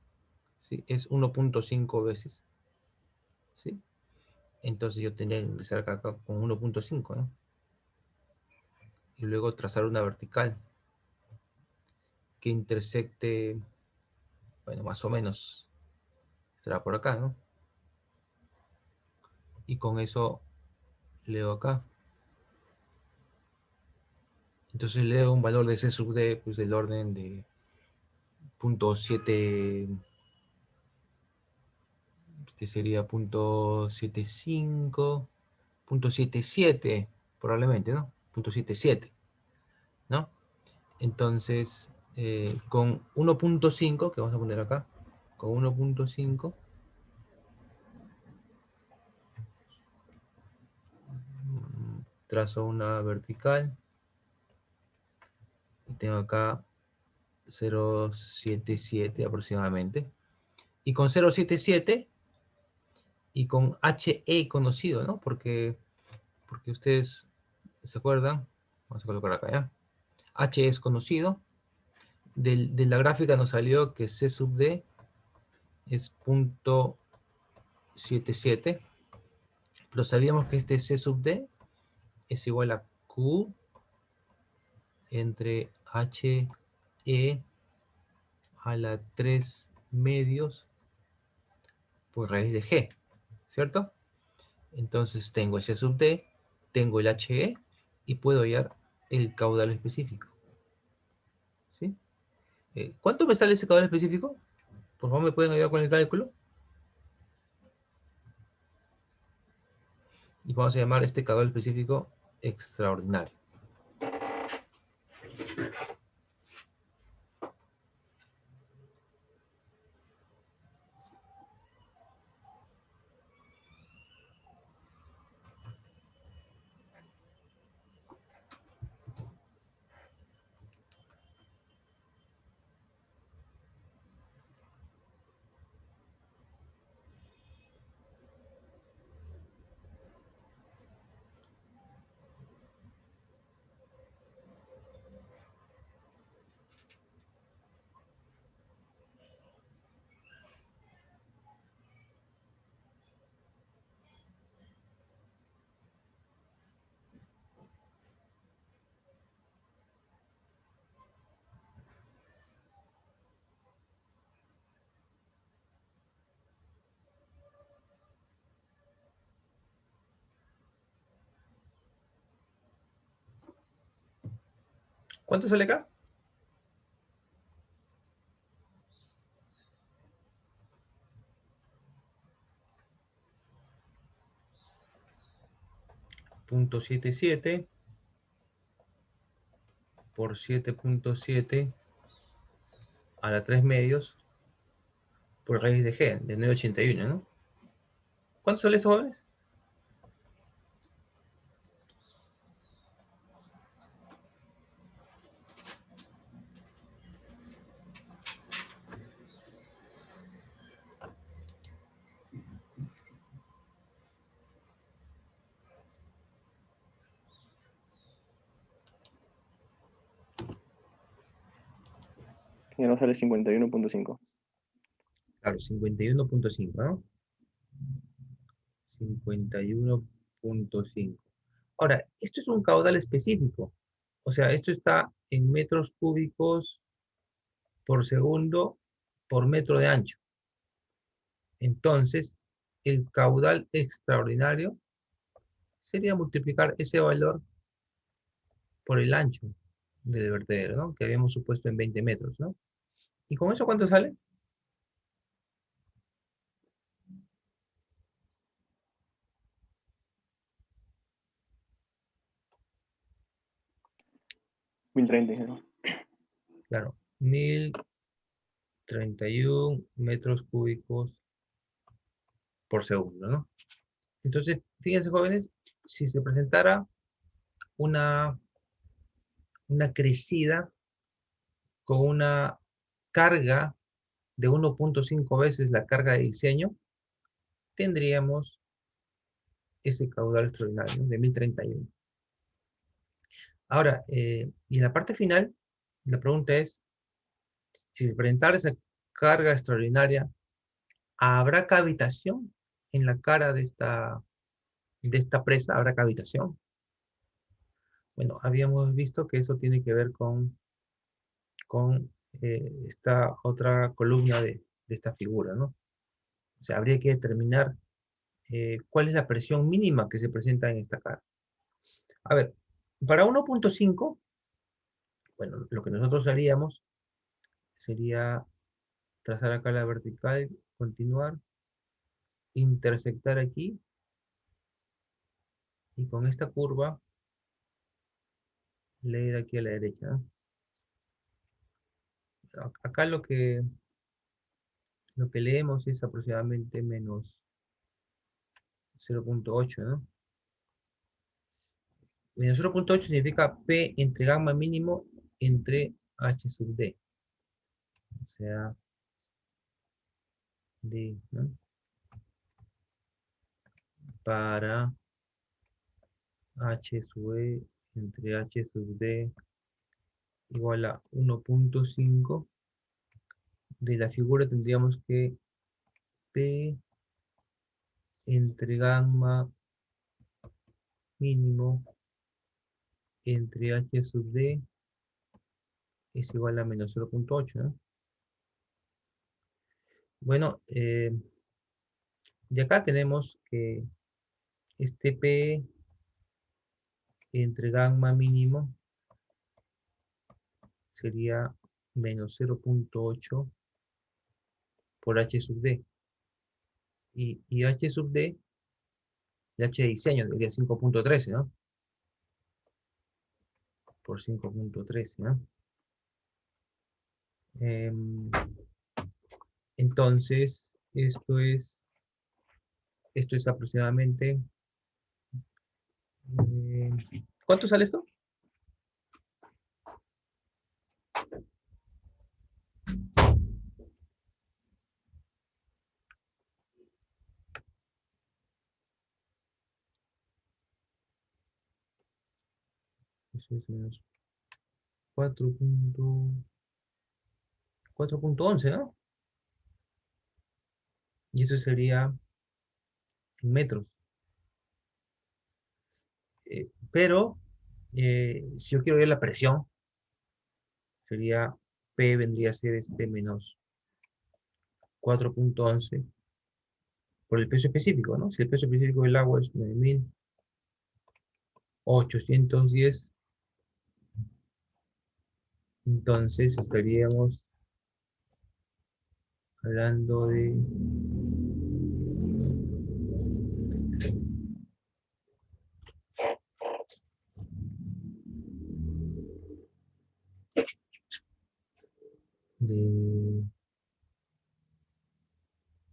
¿sí?, es 1.5 veces, ¿sí? Entonces yo tendría que ingresar acá con 1.5, ¿no? Y luego trazar una vertical que intersecte, bueno, más o menos, será por acá, ¿no? Y con eso leo acá. Entonces leo un valor de C sub D, pues del orden de 0.7, este sería 0.75, 0.77, probablemente, ¿no? 0.77, ¿no? Entonces, con 1.5, que vamos a poner acá, con 1.5, trazo una vertical, y tengo acá 0.77 aproximadamente. Y con 0.77 y con HE conocido, ¿no? Porque ustedes se acuerdan, vamos a colocar acá ya, H es conocido, de la gráfica nos salió que C sub D es 0.77, pero sabíamos que este C sub D es igual a Q entre HE a la 3 medios por raíz de G, ¿cierto? Entonces tengo el C sub D, tengo el HE y puedo hallar el caudal específico, ¿sí? ¿Cuánto me sale ese caudal específico? Por favor, ¿me pueden ayudar con el cálculo? Y vamos a llamar este caudal específico extraordinario. ¿Cuánto sale acá? .77 por 7.7 a la 3 medios por raíz de G, de 981, ¿no? ¿Cuánto sale eso, jóvenes? Ya no sale 51.5. Claro, 51.5, ¿no? 51.5. Ahora, esto es un caudal específico. O sea, esto está en metros cúbicos por segundo por metro de ancho. Entonces, el caudal extraordinario sería multiplicar ese valor por el ancho del vertedero, ¿no? Que habíamos supuesto en 20 metros, ¿no? ¿Y con eso cuánto sale? $1.030. Claro, 1031 metros cúbicos por segundo, ¿no? Entonces, fíjense, jóvenes, si se presentara una, una crecida con una carga de 1.5 veces la carga de diseño, tendríamos ese caudal extraordinario, ¿no? De 1031. Ahora, y en la parte final, la pregunta es, si enfrentar esa carga extraordinaria, ¿habrá cavitación en la cara de esta presa? ¿Habrá cavitación? Bueno, habíamos visto que eso tiene que ver con esta otra columna de esta figura, ¿no? O sea, habría que determinar cuál es la presión mínima que se presenta en esta cara. A ver, para 1.5, bueno, lo que nosotros haríamos sería trazar acá la vertical, continuar, intersectar aquí, y con esta curva leer aquí a la derecha, ¿no? Acá lo que leemos es aproximadamente menos 0.8, ¿no? Menos 0.8 significa P entre gamma mínimo entre H sub D. O sea, D, ¿no? Para H sub E entre H sub D igual a 1.5. De la figura tendríamos que P entre gamma mínimo entre H sub D es igual a menos 0.8, ¿no? Bueno, de acá tenemos que este P entre gamma mínimo sería menos 0.8 por H sub D. Y H sub D, el H de diseño, sería 5.13, ¿no? Por 5.13, ¿no? Entonces, esto es aproximadamente... ¿cuánto sale esto? Eso es menos 4.11, ¿no? Y eso sería en metros. Pero, si yo quiero ver la presión, sería P vendría a ser este menos 4.11 por el peso específico, ¿no? Si el peso específico del agua es 9.810, entonces estaríamos hablando de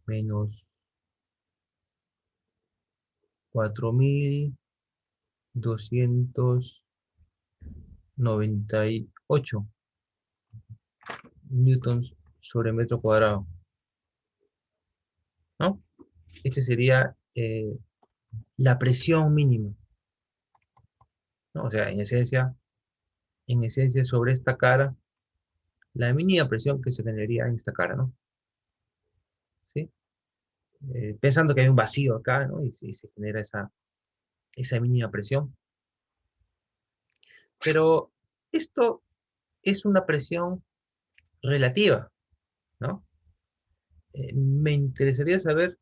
menos 4.298 newtons sobre metro cuadrado, ¿no? Este sería la presión mínima, ¿no? O sea, en esencia sobre esta cara, la mínima presión que se generaría en esta cara, ¿no? ¿Sí? Pensando que hay un vacío acá, ¿no? Y se genera esa mínima presión. Pero esto es una presión relativa, ¿no? Me interesaría saber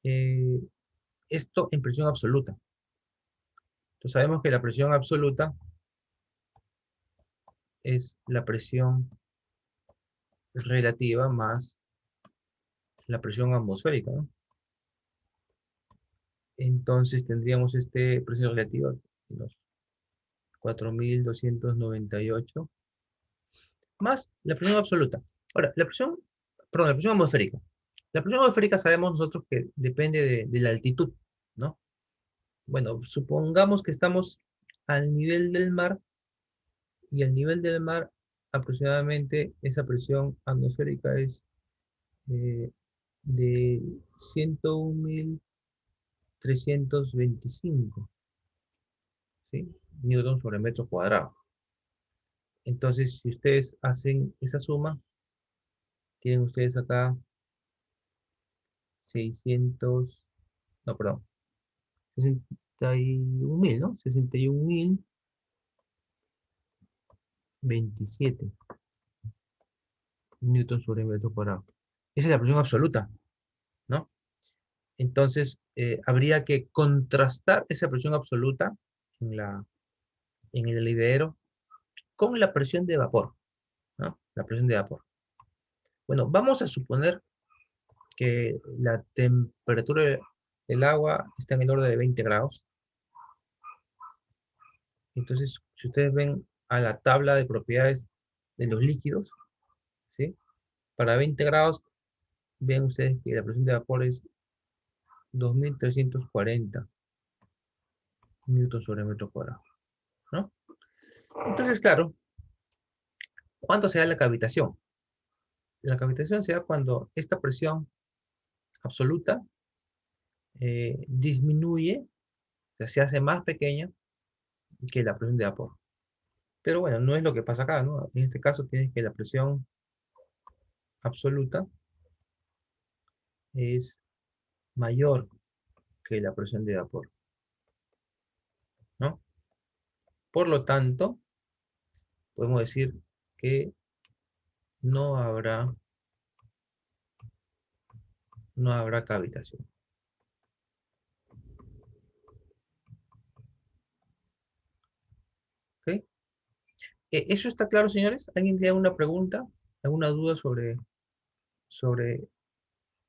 eh, esto en presión absoluta. Entonces sabemos que la presión absoluta es la presión relativa más la presión atmosférica, ¿no? Entonces tendríamos presión relativa, los 4.298, más la presión absoluta. Ahora, la presión atmosférica. La presión atmosférica sabemos nosotros que depende de la altitud, ¿no? Bueno, supongamos que estamos al nivel del mar, y al nivel del mar aproximadamente esa presión atmosférica es de 101.325, ¿sí? Newton sobre metro cuadrado. Entonces, si ustedes hacen esa suma, tienen ustedes acá 600, no, perdón, 61.000, ¿no? 61.027 Newton sobre metro cuadrado. Esa es la presión absoluta, ¿no? Entonces, habría que contrastar esa presión absoluta en el hervidero con la presión de vapor, ¿no? La presión de vapor. Bueno, vamos a suponer que la temperatura del agua está en el orden de 20 grados. Entonces, si ustedes ven a la tabla de propiedades de los líquidos, ¿sí? Para 20 grados, ven ustedes que la presión de vapor es 2.340 newton sobre metro cuadrado, ¿no? Entonces, claro, ¿cuánto se da la cavitación? La cavitación se da cuando esta presión absoluta disminuye, o sea, se hace más pequeña que la presión de vapor. Pero bueno, no es lo que pasa acá, ¿no? En este caso tienes que la presión absoluta es mayor que la presión de vapor, ¿no? Por lo tanto, podemos decir que no habrá, no habrá cavitación. ¿Ok? ¿Eso está claro, señores? ¿Alguien tiene alguna pregunta, alguna duda sobre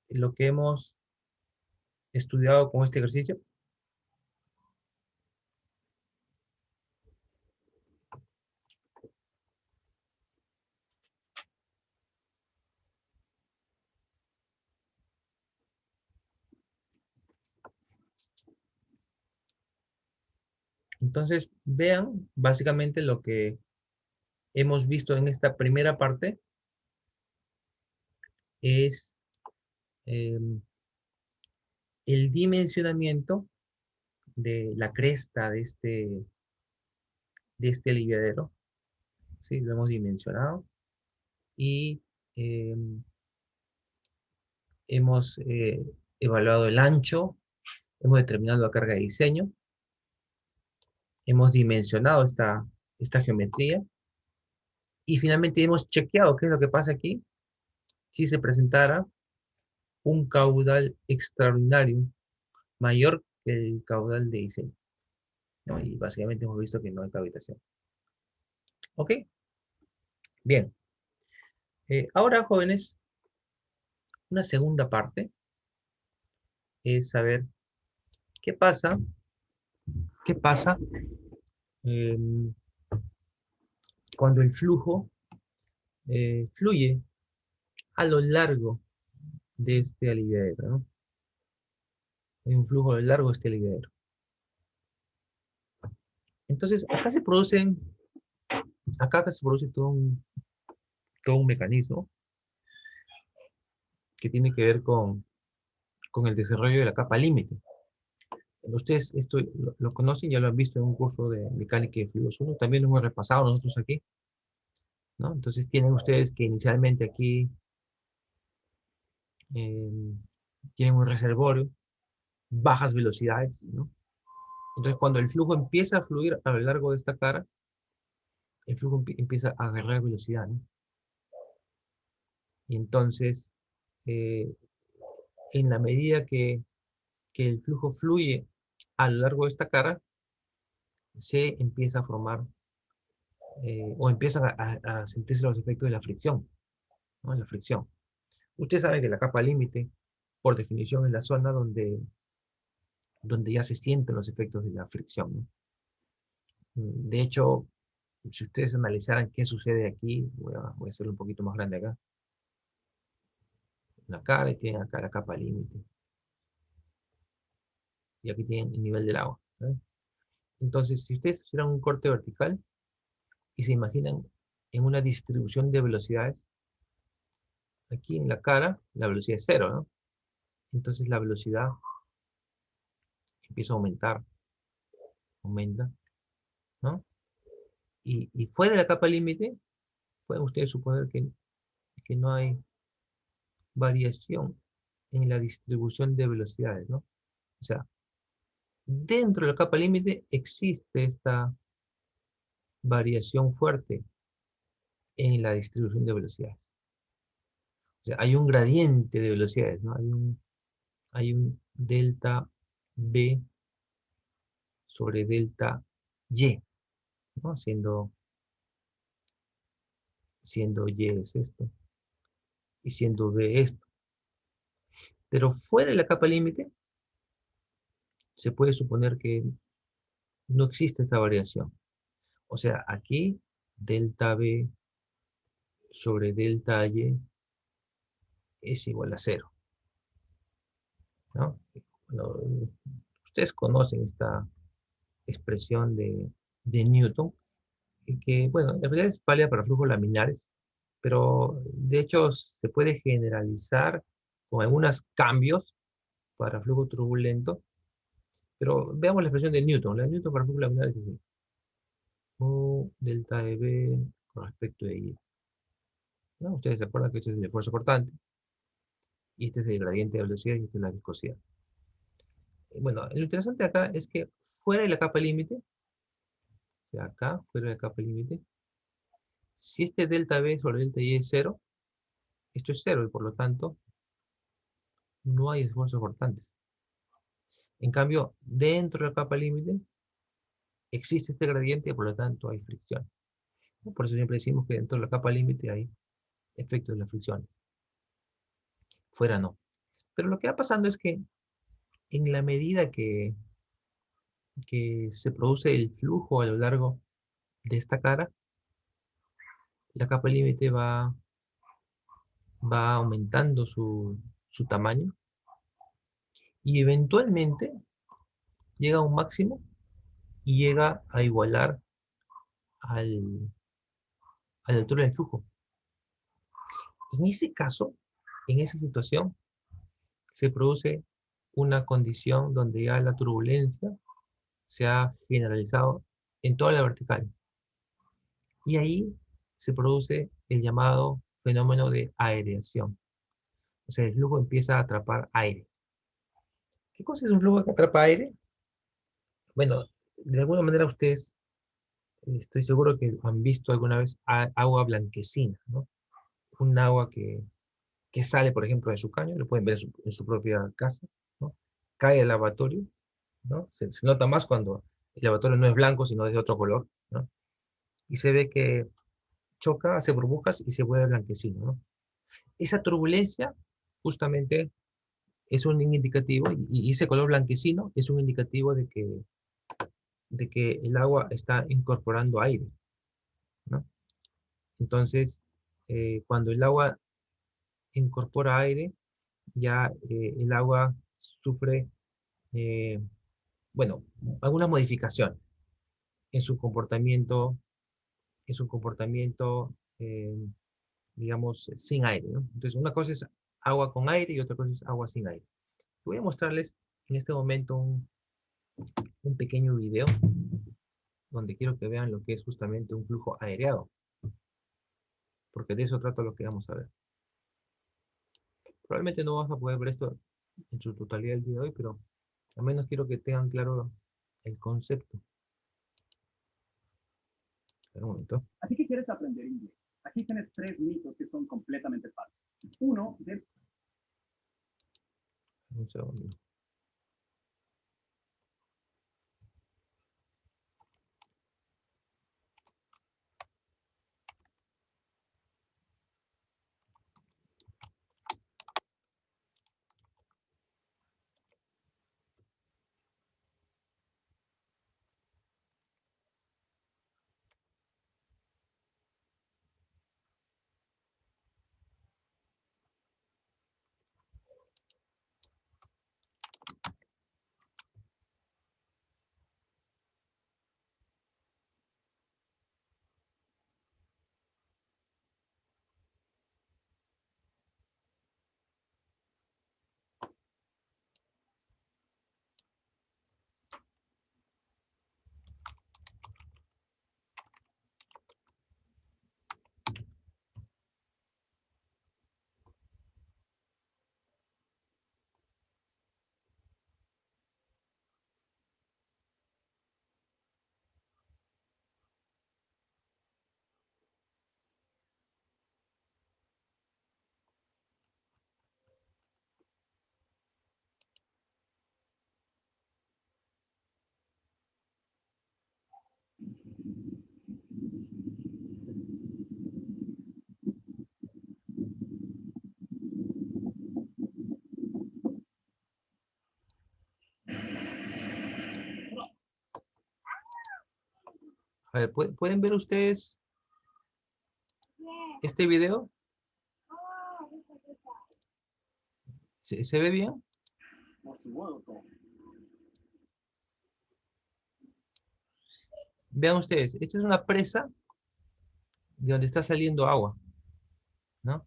lo que hemos estudiado con este ejercicio? Entonces, vean básicamente lo que hemos visto en esta primera parte es el dimensionamiento de la cresta de este aliviadero, ¿sí? Lo hemos dimensionado y eh, hemos evaluado el ancho, hemos determinado la carga de diseño, hemos dimensionado esta geometría y finalmente hemos chequeado qué es lo que pasa aquí si se presentara un caudal extraordinario mayor que el caudal de diseño, ¿no? Y básicamente hemos visto que no hay cavitación. ¿Ok? Bien. Ahora, jóvenes, una segunda parte es saber qué pasa em, cuando el flujo fluye a lo largo de este aliviadero, ¿no? Hay un flujo a lo largo de este aliviadero. Entonces, acá se produce todo un mecanismo que tiene que ver con el desarrollo de la capa límite. Ustedes esto lo conocen, ya lo han visto en un curso de mecánica de fluidos 1, también lo hemos repasado nosotros aquí, ¿no? Entonces tienen ustedes que inicialmente aquí eh, tienen un reservorio, bajas velocidades, ¿no? Entonces cuando el flujo empieza a fluir a lo largo de esta cara, el flujo empieza a agarrar velocidad, ¿no? Y entonces, eh, en la medida que el flujo fluye a lo largo de esta cara, se empieza a formar o empiezan a sentirse los efectos de la fricción, ¿no? La fricción. Usted sabe que la capa límite, por definición, es la zona donde ya se sienten los efectos de la fricción, ¿no? De hecho, si ustedes analizaran qué sucede aquí, voy a hacerlo un poquito más grande acá, la cara y tienen acá la capa límite. Y aquí tienen el nivel del agua, ¿sabes? Entonces, si ustedes hicieran un corte vertical y se imaginan en una distribución de velocidades, aquí en la cara la velocidad es cero, ¿no? entonces la velocidad empieza a aumentar, aumenta, ¿no? Y fuera de la capa límite, pueden ustedes suponer que no hay variación en la distribución de velocidades, ¿no? O sea, dentro de la capa límite existe esta variación fuerte en la distribución de velocidades. O sea, hay un gradiente de velocidades, ¿no? Hay un delta B sobre delta Y, ¿no? Siendo Y es esto, y siendo B esto. Pero fuera de la capa límite, se puede suponer que no existe esta variación. O sea, aquí delta B sobre delta Y es igual a cero, ¿no? Bueno, ustedes conocen esta expresión de Newton, que, bueno, en realidad es válida para flujos laminares, pero de hecho se puede generalizar con algunos cambios para flujo turbulento, pero veamos la expresión de Newton. La de Newton para flujo laminar es así. U delta de B con respecto de I. ¿No? Ustedes se acuerdan que este es el esfuerzo cortante, y este es el gradiente de velocidad, y esta es la viscosidad. Bueno, lo interesante acá es que fuera de la capa límite, o sea, acá, fuera de la capa límite, si este delta B sobre delta Y es cero, esto es cero, y por lo tanto, no hay esfuerzos cortantes. En cambio, dentro de la capa límite, existe este gradiente y por lo tanto hay fricciones. Por eso siempre decimos que dentro de la capa límite hay efectos de las fricciones. Fuera no. Pero lo que va pasando es que en la medida que se produce el flujo a lo largo de esta cara, la capa límite va aumentando su tamaño y eventualmente llega a un máximo y llega a igualar al, a la altura del flujo. En ese caso, en esa situación, se produce una condición donde ya la turbulencia se ha generalizado en toda la vertical. Y ahí se produce el llamado fenómeno de aireación. O sea, el flujo empieza a atrapar aire. ¿Qué cosa es un flujo que atrapa aire? Bueno, de alguna manera ustedes, estoy seguro que han visto alguna vez agua blanquecina, ¿no? Un agua que sale, por ejemplo, de su caño, lo pueden ver en su propia casa, ¿no? Cae al lavatorio, ¿no? Se nota más cuando el lavatorio no es blanco, sino es de otro color, ¿no? Y se ve que choca, hace burbujas y se vuelve blanquecino, ¿no? Esa turbulencia justamente es un indicativo, y ese color blanquecino es un indicativo de que el agua está incorporando aire, ¿no? Entonces, cuando el agua incorpora aire, ya el agua sufre, eh, bueno, algunas modificaciones en su comportamiento, en su comportamiento, digamos, sin aire, ¿no? Entonces, una cosa es agua con aire y otra cosa es agua sin aire. Voy a mostrarles en este momento un pequeño video donde quiero que vean lo que es justamente un flujo aireado, porque de eso trata lo que vamos a ver. Probablemente no vamos a poder ver esto en su totalidad el día de hoy, pero al menos quiero que tengan claro el concepto. Espera un momento. Así que quieres aprender inglés. Aquí tienes 3 mitos que son completamente falsos. Uno, Un segundo. A ver, ¿pueden ver ustedes este video? ¿Se ve bien? Vean ustedes, esta es una presa de donde está saliendo agua, ¿no?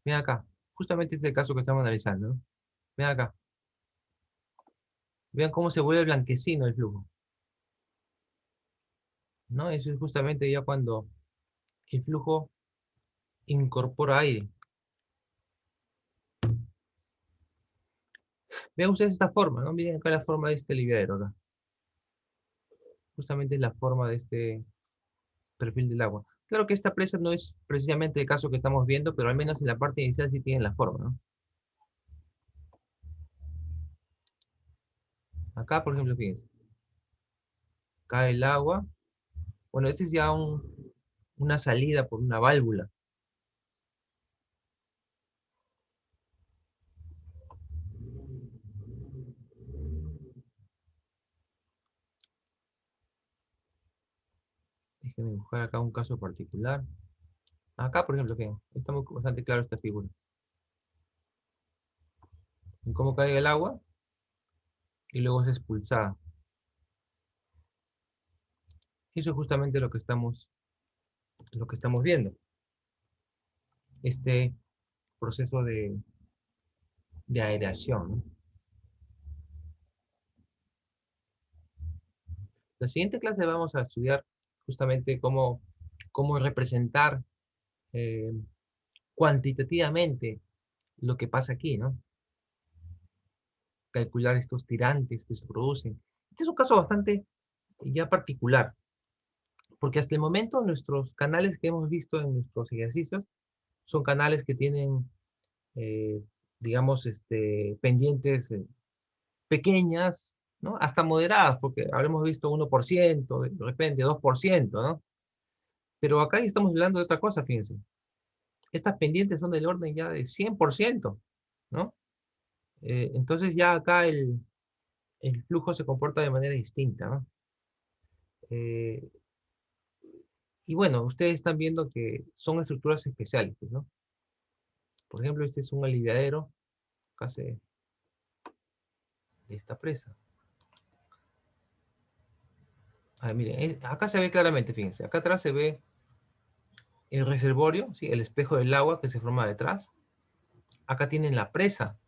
Vean acá, justamente este es el caso que estamos analizando, ¿no? Vean acá. Vean cómo se vuelve blanquecino el flujo, ¿no? Eso es justamente ya cuando el flujo incorpora aire. Vean ustedes esta forma, ¿no? Miren acá la forma de este aliviadero acá. Justamente es la forma de este perfil del agua. Claro que esta presa no es precisamente el caso que estamos viendo, pero al menos en la parte inicial sí tienen la forma, ¿no? Acá, por ejemplo, fíjense. Cae el agua. Bueno, este es ya una salida por una válvula. Déjenme buscar acá un caso particular. Acá, por ejemplo, fíjense. Está bastante claro esta figura. En cómo cae el agua y luego es expulsada. Eso es justamente lo que estamos viendo. Este proceso de aireación, ¿no? La siguiente clase vamos a estudiar justamente cómo representar eh, cuantitativamente lo que pasa aquí, ¿no? Calcular estos tirantes que se producen. Este es un caso bastante ya particular, porque hasta el momento nuestros canales que hemos visto en nuestros ejercicios son canales que tienen, eh, digamos, pendientes pequeñas, ¿no? Hasta moderadas, porque habremos visto 1%, de repente 2%, ¿no? Pero acá ya estamos hablando de otra cosa, fíjense. Estas pendientes son del orden ya de 100%, ¿no? Entonces ya acá el flujo se comporta de manera distinta, ¿no? Eh, y bueno, ustedes están viendo que son estructuras especiales, pues, ¿no? Por ejemplo, este es un aliviadero, acá de esta presa. Miren, acá se ve claramente, fíjense, acá atrás se ve el reservorio, ¿sí? El espejo del agua que se forma detrás. Acá tienen la presa.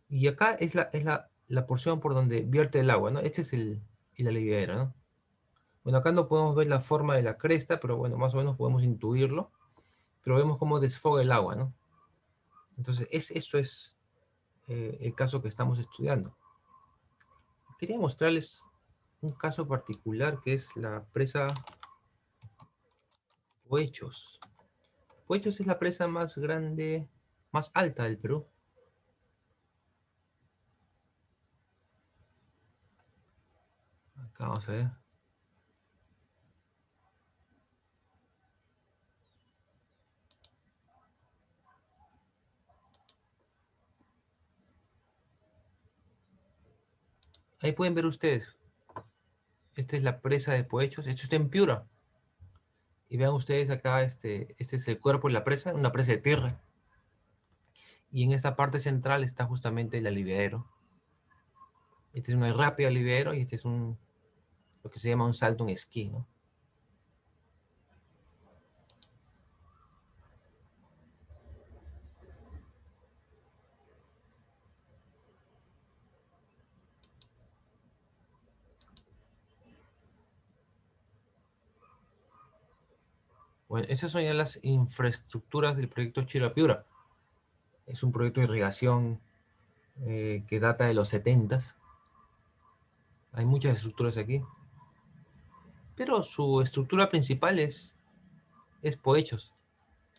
Y acá es la porción por donde vierte el agua, ¿no? Este es el aliviadero, ¿no? Bueno, acá no podemos ver la forma de la cresta, pero bueno, más o menos podemos intuirlo. Pero vemos cómo desfoga el agua, ¿no? Entonces, eso es el caso que estamos estudiando. Quería mostrarles un caso particular que es la presa Poechos. Poechos es la presa más grande, más alta del Perú. Acá vamos a ver. Ahí pueden ver ustedes. Esta es la presa de Poechos. Esto está en Piura. Y vean ustedes acá, este es el cuerpo de la presa, una presa de tierra. Y en esta parte central está justamente el aliviadero. Este es un rápido aliviadero y este es lo que se llama un salto en esquí, ¿no? Bueno, esas son ya las infraestructuras del proyecto Chirapiura. Es un proyecto de irrigación que data de los 70s. Hay muchas estructuras aquí. Pero su estructura principal es Poechos.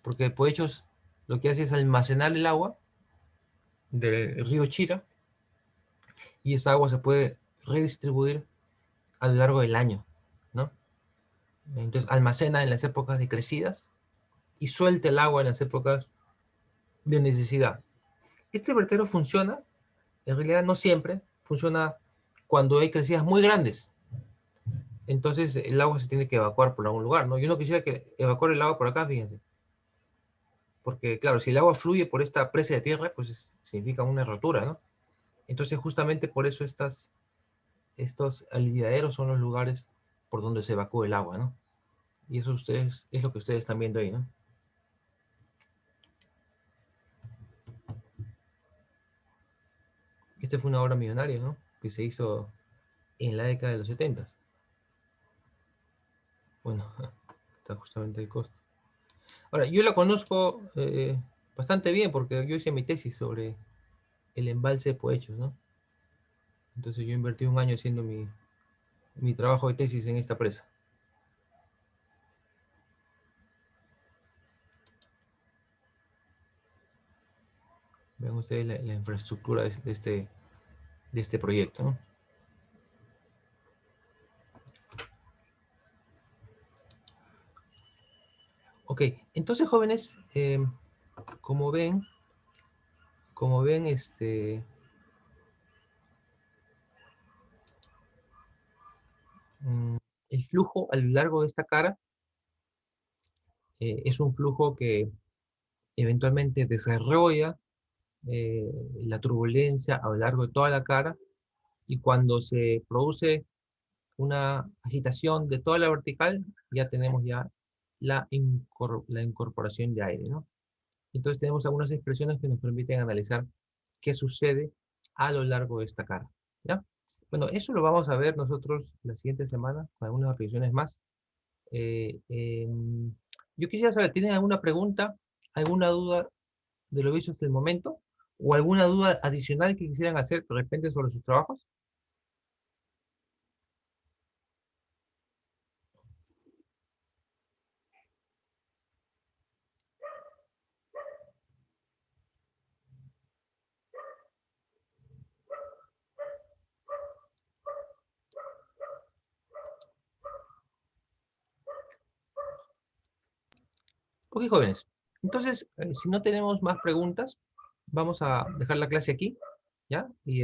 Porque Poechos lo que hace es almacenar el agua del río Chira y esa agua se puede redistribuir a lo largo del año, ¿no? Entonces almacena en las épocas de crecidas y suelta el agua en las épocas de necesidad. Este vertedero funciona, en realidad no siempre, funciona cuando hay crecidas muy grandes. entonces el agua se tiene que evacuar por algún lugar, ¿no? Yo no quisiera que evacúe el agua por acá, fíjense. Porque, claro, si el agua fluye por esta presa de tierra, pues significa una rotura, ¿no? Entonces, justamente por eso estos aliviaderos son los lugares por donde se evacúa el agua, ¿no? Y eso es lo que ustedes están viendo ahí, ¿no? Esta fue una obra millonaria, ¿no? Que se hizo en la década de los 70. Bueno, está justamente el costo. Ahora, yo la conozco bastante bien porque yo hice mi tesis sobre el embalse de Poechos, ¿no? Entonces yo invertí un año haciendo mi trabajo de tesis en esta presa. Vean ustedes la infraestructura de este proyecto, ¿no? Ok, entonces jóvenes, como ven, el flujo a lo largo de esta cara es un flujo que eventualmente desarrolla la turbulencia a lo largo de toda la cara, y cuando se produce una agitación de toda la vertical, ya tenemos ya la incorporación de aire, ¿no? Entonces tenemos algunas expresiones que nos permiten analizar qué sucede a lo largo de esta cara, ¿ya? Bueno, eso lo vamos a ver nosotros la siguiente semana con algunas aplicaciones más. Yo quisiera saber, ¿tienen alguna pregunta, alguna duda de lo visto hasta el momento? ¿O alguna duda adicional que quisieran hacer de repente sobre sus trabajos? Ok, jóvenes. Entonces, si no tenemos más preguntas, vamos a dejar la clase aquí, ¿ya? Y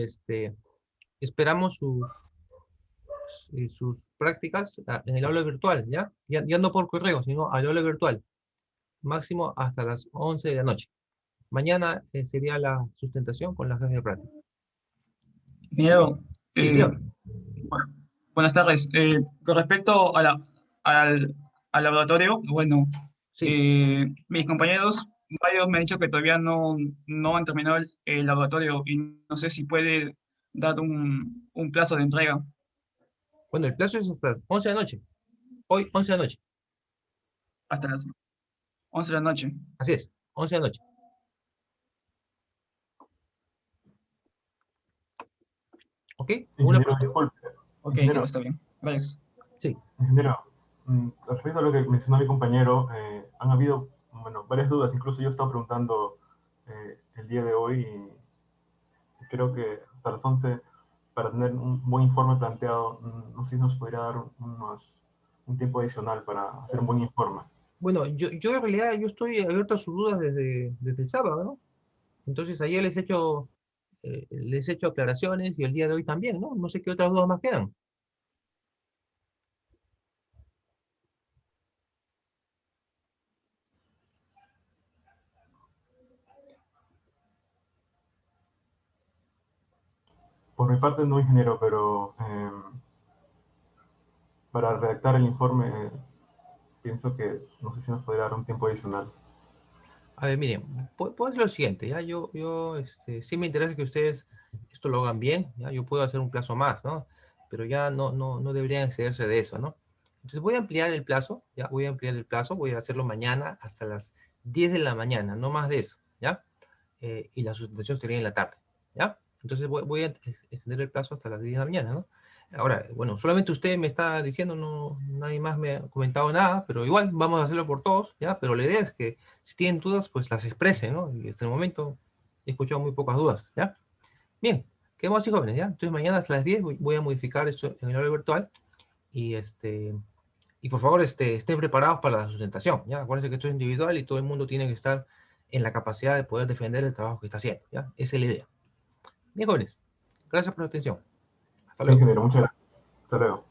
esperamos sus prácticas en el aula virtual, ¿ya? Ya no por correo, sino al aula virtual. Máximo hasta las 11 de la noche. Mañana sería la sustentación con la jefe de práctica. Ingeniero, Sí, eh, dígame. buenas tardes. Con respecto al laboratorio, bueno, Sí. mis compañeros, varios me han dicho que todavía no han terminado el laboratorio y no sé si puede dar un plazo de entrega Bueno, el plazo es hasta las 11 de la noche. Hoy, 11 de la noche. hasta las 11 de la noche. Así es, 11 de la noche. ¿Ok? ¿Alguna Ingeniero, pregunta? disculpe. Ok, ingeniero, Ingeniero, está bien. Gracias. Sí. ingeniero, respecto a lo que mencionó mi compañero, han habido, bueno, varias dudas. Incluso yo estaba preguntando el día de hoy y creo que hasta las 11, para tener un buen informe planteado, no sé si nos podría dar un tiempo adicional para hacer un buen informe. Bueno, yo en realidad yo estoy abierto a sus dudas desde el sábado, ¿no? Entonces ayer les he hecho aclaraciones y el día de hoy también, ¿no? No sé qué otras dudas más quedan. Por mi parte, no, ingeniero, pero para redactar el informe, pienso que no sé si nos podría dar un tiempo adicional. A ver, miren, puedo hacer lo siguiente, ¿ya? Sí me interesa que ustedes esto lo hagan bien, ¿ya? Yo puedo hacer un plazo más, ¿no? Pero ya no deberían excederse de eso, ¿no? Entonces voy a ampliar el plazo, ¿ya? Voy a ampliar el plazo, voy a hacerlo mañana hasta las 10 de la mañana, no más de eso, ¿ya? Y la sustentación sería en la tarde, ¿ya? Entonces voy a extender el plazo hasta las 10 de la mañana, ¿no? Ahora, bueno, solamente usted me está diciendo, no, nadie más me ha comentado nada, pero igual vamos a hacerlo por todos, ¿ya? Pero la idea es que si tienen dudas, pues las expresen, ¿no? Y hasta el momento he escuchado muy pocas dudas, ¿ya? Bien, quedamos así, jóvenes, ¿ya? Entonces mañana a las 10 voy a modificar esto en el horario virtual y y por favor estén preparados para la sustentación, ¿ya? Acuérdense que esto es individual y todo el mundo tiene que estar en la capacidad de poder defender el trabajo que está haciendo, ¿ya? Esa es la idea. Bien, jóvenes, gracias por su atención. Hasta Sí, luego. ingeniero, muchas gracias. Hasta luego.